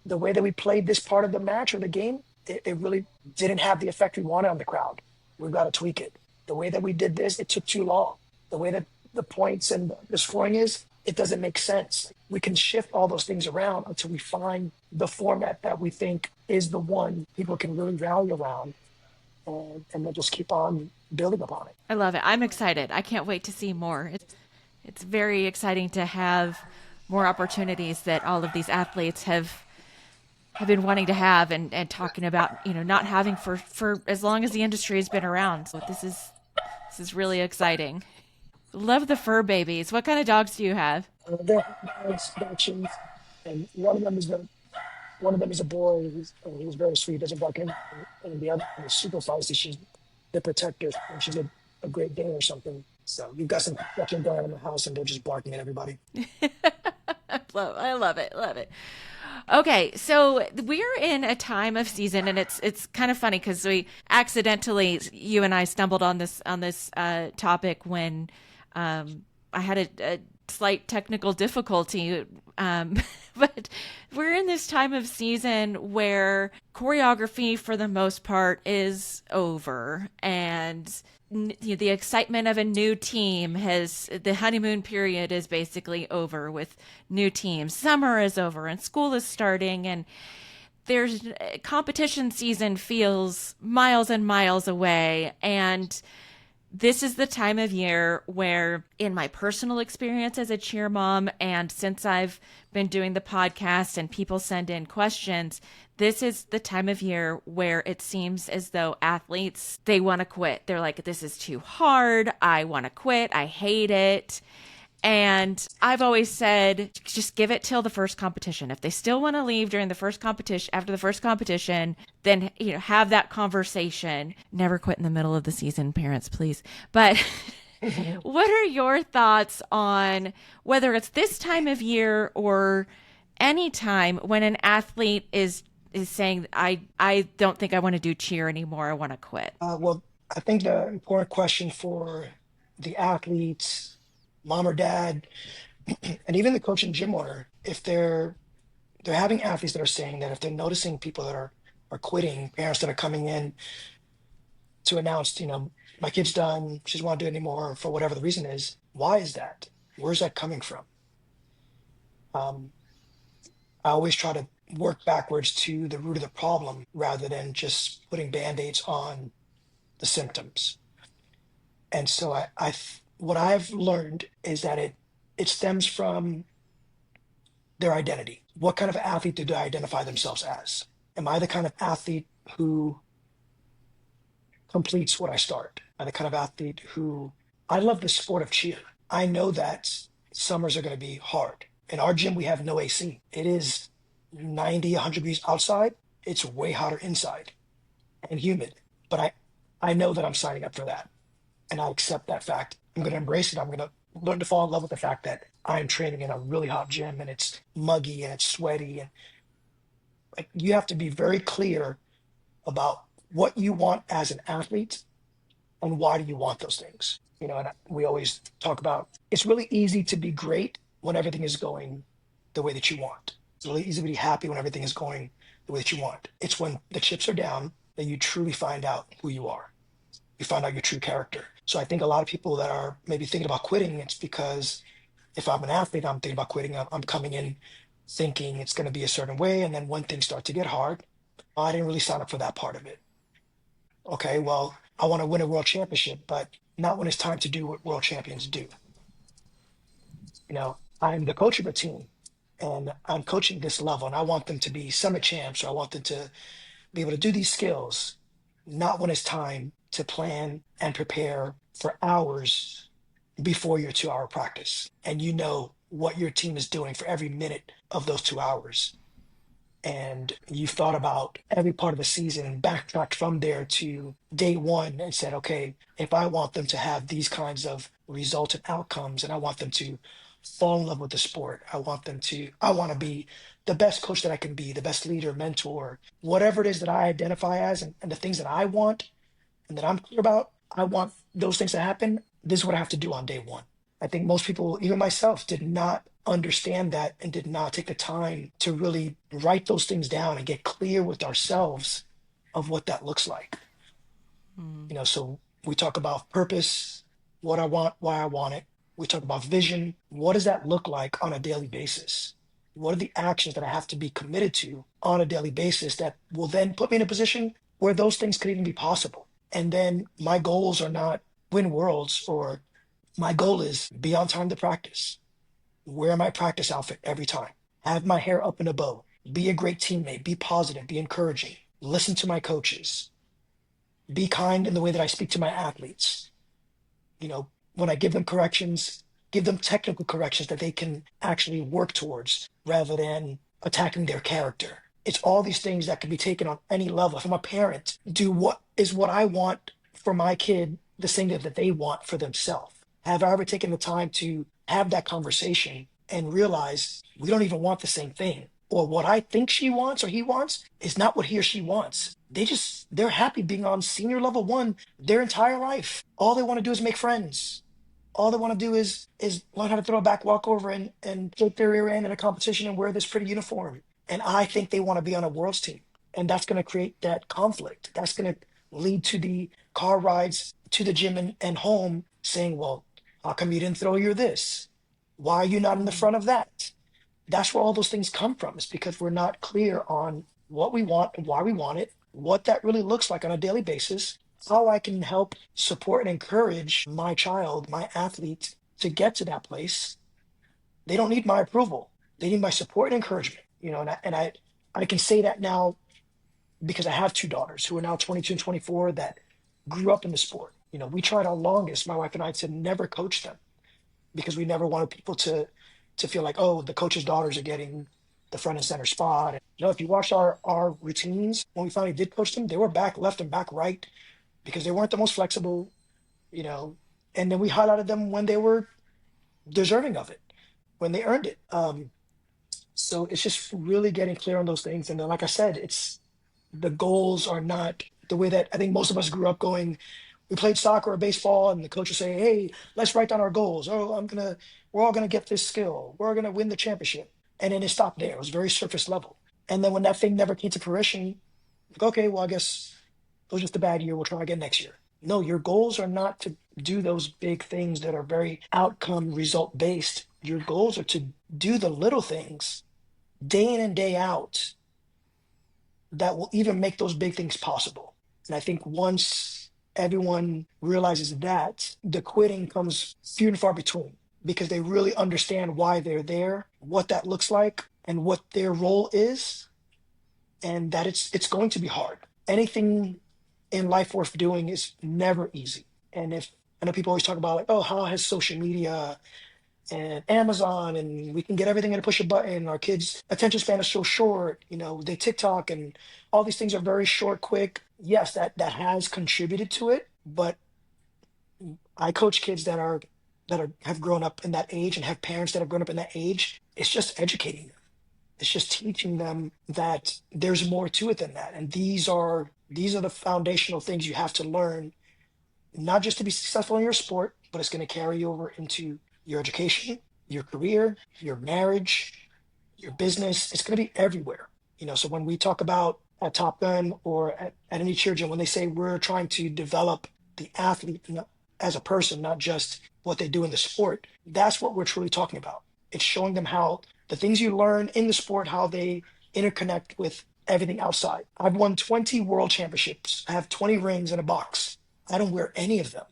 the way that we played this part of the match or the game. It really didn't have the effect we wanted on the crowd. We've got to tweak it. The way that we did this, it took too long. The way that the points and the scoring is, it doesn't make sense. We can shift all those things around until we find the format that we think is the one people can really rally around, and then just keep on building upon it. I love it. I'm excited. I can't wait to see more. It's very exciting to have more opportunities that all of these athletes have been wanting to have and talking about, not having for as long as the industry has been around. So this is really exciting. Love the fur babies. What kind of dogs do you have? They're dogs, adoptions, and one of them is a boy. He's very sweet, doesn't bark in, and the other one is super feisty. She's the protector, and she's a Great Dane or something. So you've got some protection going on in the house, and they're just barking at everybody. I love it. Love it. Okay, so we're in a time of season, and it's kind of funny because you and I stumbled on this topic when I had a slight technical difficulty. But we're in this time of season where choreography, for the most part, is over, and the excitement of a new team the honeymoon period is basically over with new teams. Summer is over and school is starting, and there's competition season feels miles and miles away. And this is the time of year where, in my personal experience as a cheer mom, and since I've been doing the podcast and people send in questions, this is the time of year where it seems as though athletes, they want to quit. They're like, this is too hard. I want to quit. I hate it. And I've always said, just give it till the first competition. If they still want to leave during the first competition, after the first competition, then, have that conversation. Never quit in the middle of the season, parents, please. But what are your thoughts on whether it's this time of year or any time when an athlete is saying, I don't think I want to do cheer anymore. I want to quit? Well, I think the important question for the athletes, mom or dad, and even the coach and gym owner, if they're having athletes that are saying that, if they're noticing people that are are quitting, parents that are coming in to announce, my kid's done, she doesn't want to do it anymore for whatever the reason is. Why is that? Where's that coming from? Um, I always try to work backwards to the root of the problem rather than just putting band-aids on the symptoms. And so what I've learned is that it stems from their identity. What kind of athlete do they identify themselves as? Am I the kind of athlete who completes what I start? Am I the kind of athlete who I love the sport of cheer? I know that summers are going to be hard. In our gym, we have no AC. It is 90, 100 degrees outside. It's way hotter inside and humid. But I know that I'm signing up for that. And I accept that fact. I'm going to embrace it. I'm going to learn to fall in love with the fact that I'm training in a really hot gym and it's muggy and it's sweaty. And like, you have to be very clear about what you want as an athlete and why do you want those things. And we always talk about it's really easy to be great when everything is going the way that you want. It's really easy to be happy when everything is going the way that you want. It's when the chips are down that you truly find out who you are. You find out your true character. So I think a lot of people that are maybe thinking about quitting, it's because if I'm an athlete, I'm thinking about quitting. I'm coming in thinking it's going to be a certain way. And then when things start to get hard, I didn't really sign up for that part of it. Okay, well, I want to win a world championship, but not when it's time to do what world champions do. I'm the coach of a team and I'm coaching this level and I want them to be summit champs or I want them to be able to do these skills, not when it's time to plan and prepare for hours before your 2-hour practice. And you know what your team is doing for every minute of those 2 hours. And you thought about every part of the season and backtracked from there to day one and said, okay, if I want them to have these kinds of results and outcomes, and I want them to fall in love with the sport, I want to be the best coach that I can be, the best leader, mentor, whatever it is that I identify as, and the things that I want and that I'm clear about, I want those things to happen. This is what I have to do on day one. I think most people, even myself, did not understand that and did not take the time to really write those things down and get clear with ourselves of what that looks like. So we talk about purpose, what I want, why I want it. We talk about vision. What does that look like on a daily basis? What are the actions that I have to be committed to on a daily basis that will then put me in a position where those things could even be possible? And then my goals are not win worlds, or my goal is be on time to practice, wear my practice outfit every time, have my hair up in a bow, be a great teammate, be positive, be encouraging, listen to my coaches, be kind in the way that I speak to my athletes. When I give them corrections, give them technical corrections that they can actually work towards rather than attacking their character. It's all these things that can be taken on any level. If I'm a parent, do what I want for my kid the same that they want for themselves? Have I ever taken the time to have that conversation and realize we don't even want the same thing? Or what I think she wants or he wants is not what he or she wants. They're happy being on senior level 1 their entire life. All they want to do is make friends. All they want to do is learn how to throw a back walkover and shake their rear end in a competition and wear this pretty uniform. And I think they want to be on a world's team. And that's going to create that conflict. That's going to lead to the car rides to the gym and home saying, well, how come you didn't throw your this? Why are you not in the front of that? That's where all those things come from. It's because we're not clear on what we want and why we want it, what that really looks like on a daily basis, how I can help support and encourage my child, my athlete to get to that place. They don't need my approval. They need my support and encouragement. I can say that now because I have 2 daughters who are now 22 and 24 that grew up in the sport. We tried our longest, my wife and I, to never coach them because we never wanted people to feel like, oh, the coach's daughters are getting the front and center spot. If you watch our routines, when we finally did coach them, they were back left and back right because they weren't the most flexible, and then we highlighted them when they were deserving of it, when they earned it. So it's just really getting clear on those things. And then, like I said, the goals are not the way that I think most of us grew up going. We played soccer or baseball and the coach would say, hey, let's write down our goals. Oh, we're all going to get this skill. We're going to win the championship. And then it stopped there. It was very surface level. And then when that thing never came to fruition, Like, okay, well, I guess it was just a bad year. We'll try again next year. No, your goals are not to do those big things that are very outcome result based. Your goals are to do the little things day in and day out that will even make those big things possible. And I think once everyone realizes that, the quitting comes few and far between because they really understand why they're there, what that looks like, and what their role is, and that it's going to be hard. Anything in life worth doing is never easy. And if I know people always talk about like, oh, how has social media and Amazon and we can get everything in a push a button. Our kids' attention span is so short, they TikTok and all these things are very short, quick. Yes, that has contributed to it, but I coach kids that are have grown up in that age and have parents that have grown up in that age. It's just educating them. It's just teaching them that there's more to it than that. And these are the foundational things you have to learn, not just to be successful in your sport, but it's going to carry you over into your education, your career, your marriage, your business. It's going to be everywhere. So when we talk about at Top Gun or at any cheer gym, when they say we're trying to develop the athlete as a person, not just what they do in the sport, that's what we're truly talking about. It's showing them how the things you learn in the sport, how they interconnect with everything outside. I've won 20 world championships. I have 20 rings in a box. I don't wear any of them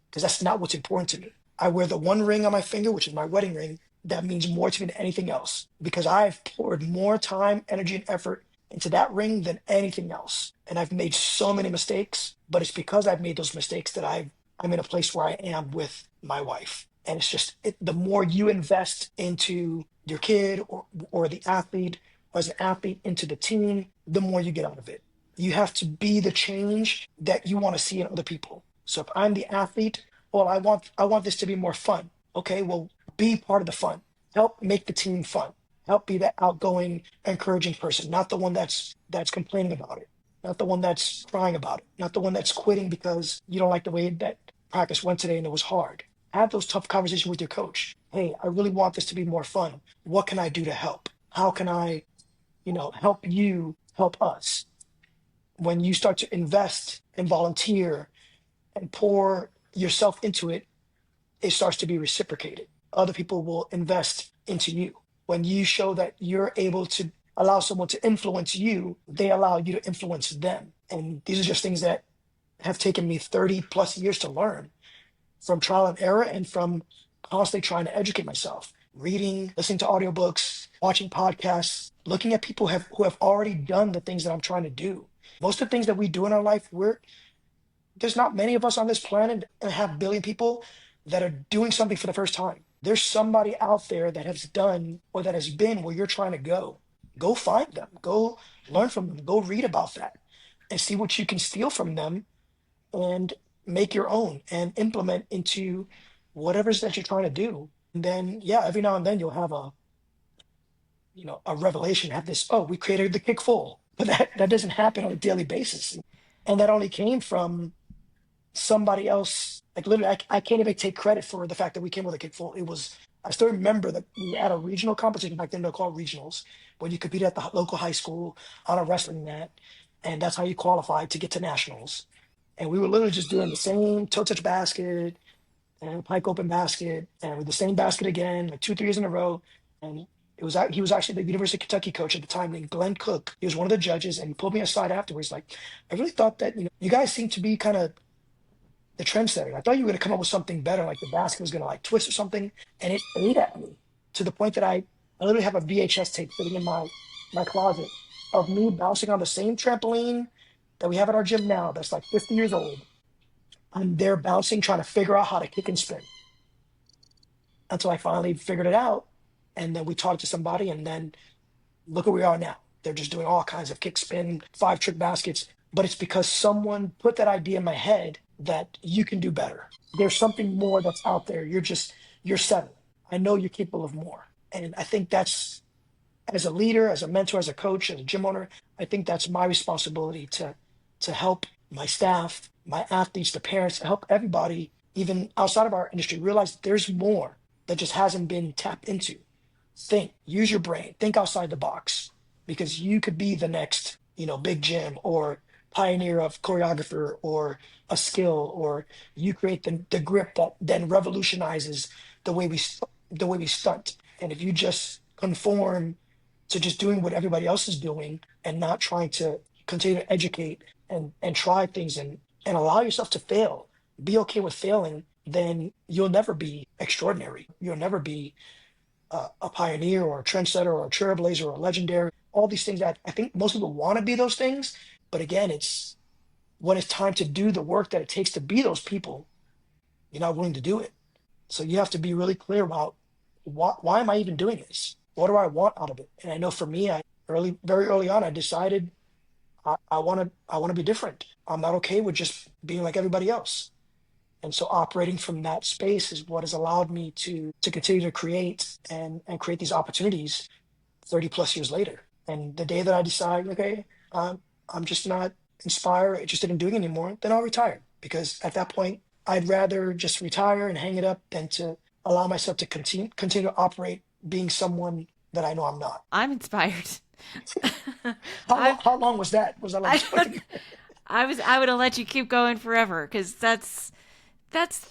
because that's not what's important to me. I wear the one ring on my finger, which is my wedding ring. That means more to me than anything else because I've poured more time, energy, and effort into that ring than anything else. And I've made so many mistakes, but it's because I've made those mistakes that I'm in a place where I am with my wife. And it's just the more you invest into your kid or the athlete, or as an athlete into the team, the more you get out of it. You have to be the change that you want to see in other people. So if I'm the athlete, well, I want this to be more fun. Okay, well, be part of the fun. Help make the team fun. Help be that outgoing, encouraging person, not the one that's complaining about it, not the one that's crying about it, not the one that's quitting because you don't like the way that practice went today and it was hard. Have those tough conversations with your coach. Hey, I really want this to be more fun. What can I do to help? How can I, help you help us? When you start to invest and volunteer and pour yourself into it, it starts to be reciprocated. Other people will invest into you. When you show that you're able to allow someone to influence you, they allow you to influence them. And these are just things that have taken me 30 plus years to learn from trial and error and from constantly trying to educate myself, reading, listening to audiobooks, watching podcasts, looking at people who have already done the things that I'm trying to do. Most of the things that we do in our life, there's not many of us on this planet and a half billion people that are doing something for the first time. There's somebody out there that has done or that has been where you're trying to go. Go find them. Go learn from them. Go read about that and see what you can steal from them and make your own and implement into whatever it is that you're trying to do. And then, yeah, every now and then you'll have a revelation, have this, oh, we created the kick full. But that doesn't happen on a daily basis. And that only came from somebody else. Like literally, I can't even take credit for the fact that we came with a kick full. I still remember that we had a regional competition back then, they're called regionals, when you competed at the local high school on a wrestling mat. And that's how you qualified to get to nationals. And we were literally just doing the same toe touch basket and pike open basket and with the same basket again, like 2 3 years in a row. And he was actually the University of Kentucky coach at the time named Glenn Cook. He was one of the judges and he pulled me aside afterwards. Like, I really thought that, you guys seem to be kind of the trendsetter. I thought you were going to come up with something better, like the basket was going to like twist or something. And it ate at me to the point that I literally have a VHS tape sitting in my closet of me bouncing on the same trampoline that we have at our gym now that's like 50 years old. I'm there bouncing, trying to figure out how to kick and spin until I finally figured it out. And then we taught it to somebody, and then look where we are now. They're just doing all kinds of kick spin, 5-trick baskets. But it's because someone put that idea in my head that you can do better. There's something more that's out there. You're 7. I know you're capable of more. And I think that's, as a leader, as a mentor, as a coach, as a gym owner, I think that's my responsibility to help my staff, my athletes, the parents, help everybody, even outside of our industry, realize that there's more that just hasn't been tapped into. Think, use your brain, think outside the box, because you could be the next big gym, or pioneer of choreographer, or a skill, or you create the grip that then revolutionizes the way the way we stunt. And if you just conform to just doing what everybody else is doing and not trying to continue to educate and try things and allow yourself to fail, be okay with failing, then you'll never be extraordinary. You'll never be a pioneer or a trendsetter or a trailblazer or a legendary. All these things that I think most people want to be those things, but again, it's when it's time to do the work that it takes to be those people, you're not willing to do it. So you have to be really clear about why am I even doing this? What do I want out of it? And I know for me, very early on, I decided I want to be different. I'm not okay with just being like everybody else. And so operating from that space is what has allowed me to continue to create and create these opportunities 30 plus years later. And the day that I decide, okay, I'm just not inspired, interested in doing it anymore, then I'll retire. Because at that point, I'd rather just retire and hang it up than to allow myself to continue to operate being someone that I know I'm not. I'm inspired. How long was that? Was that like I 20? I would have let you keep going forever, because that's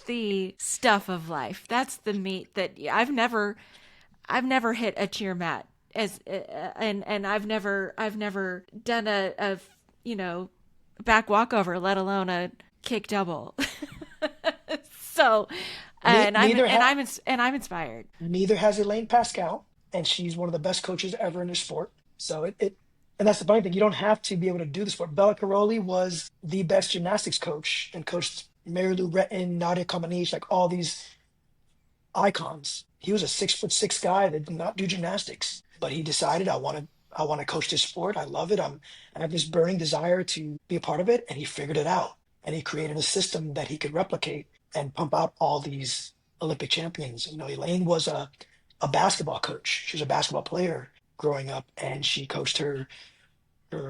the stuff of life. That's the meat that I've never hit a cheer mat and I've never done a back walkover, let alone a kick double. So, I'm inspired. Neither has Elaine Pascal, and she's one of the best coaches ever in the sport. So and that's the funny thing. You don't have to be able to do the sport. Bella Caroli was the best gymnastics coach and coached Mary Lou Retton, Nadia Comaneci, like all these icons. He was a 6'6" guy that did not do gymnastics, but he decided I want to coach this sport. I love it. I have this burning desire to be a part of it, and he figured it out. And he created a system that he could replicate and pump out all these Olympic champions. Elaine was a basketball coach. She was a basketball player growing up, and she coached her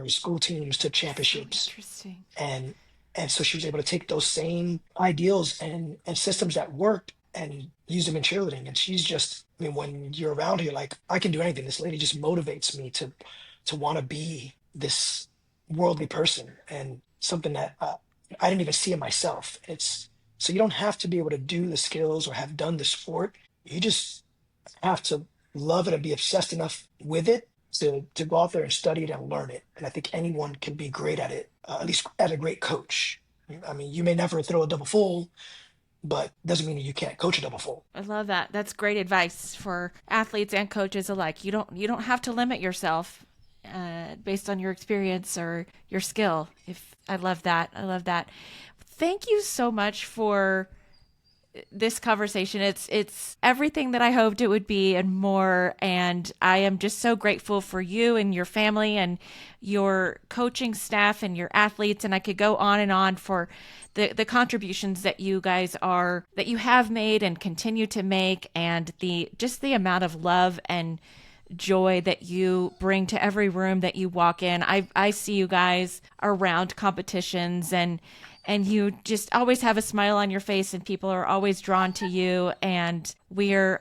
school teams to championships. Interesting. And so she was able to take those same ideals and systems that worked and use them in cheerleading. And she's just, I mean, when you're around here, like, I can do anything. This lady just motivates me to want to be this worldly person, and something that I didn't even see in myself. So you don't have to be able to do the skills or have done the sport. You just have to love it and be obsessed enough with it to go out there and study it and learn it. And I think anyone can be great at it, at least as a great coach. I mean, you may never throw a double full, but doesn't mean you can't coach a double full. I love that. That's great advice for athletes and coaches alike. You don't have to limit yourself based on your experience or your skill. I love that. I love that. Thank you so much for this conversation. It's everything that I hoped it would be and more. And I am just so grateful for you and your family and your coaching staff and your athletes. And I could go on and on for the contributions that you have made and continue to make, and the amount of love and joy that you bring to every room that you walk in. I see you guys around competitions, and you just always have a smile on your face, and people are always drawn to you, and we're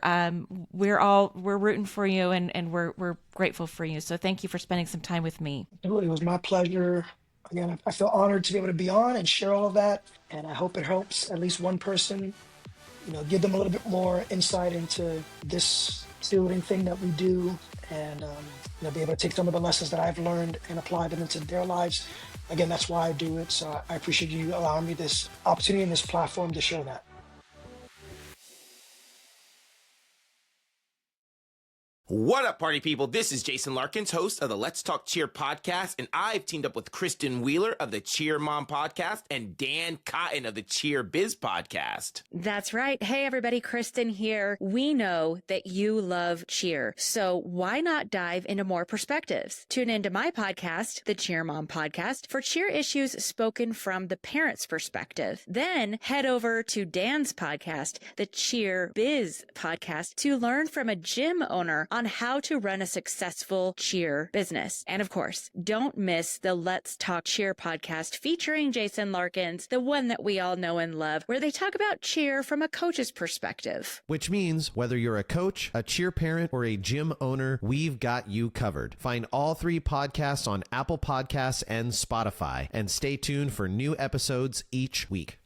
rooting for you, and we're grateful for you. So thank you for spending some time with me. It was my pleasure. Again, I feel honored to be able to be on and share all of that, and I hope it helps at least one person, give them a little bit more insight into this cheerleading thing that we do, and be able to take some of the lessons that I've learned and apply them into their lives. Again, that's why I do it. So I appreciate you allowing me this opportunity and this platform to share that. What up, party people? This is Jason Larkins, host of the Let's Talk Cheer podcast, and I've teamed up with Kristen Wheeler of the Cheer Mom podcast and Dan Cotton of the Cheer Biz podcast. That's right. Hey, everybody, Kristen here. We know that you love cheer, so why not dive into more perspectives? Tune into my podcast, the Cheer Mom podcast, for cheer issues spoken from the parent's perspective. Then head over to Dan's podcast, the Cheer Biz podcast, to learn from a gym owner on how to run a successful cheer business. And of course, don't miss the Let's Talk Cheer podcast featuring Jason Larkins, the one that we all know and love, where they talk about cheer from a coach's perspective. Which means whether you're a coach, a cheer parent, or a gym owner, we've got you covered. Find all 3 podcasts on Apple Podcasts and Spotify, and stay tuned for new episodes each week.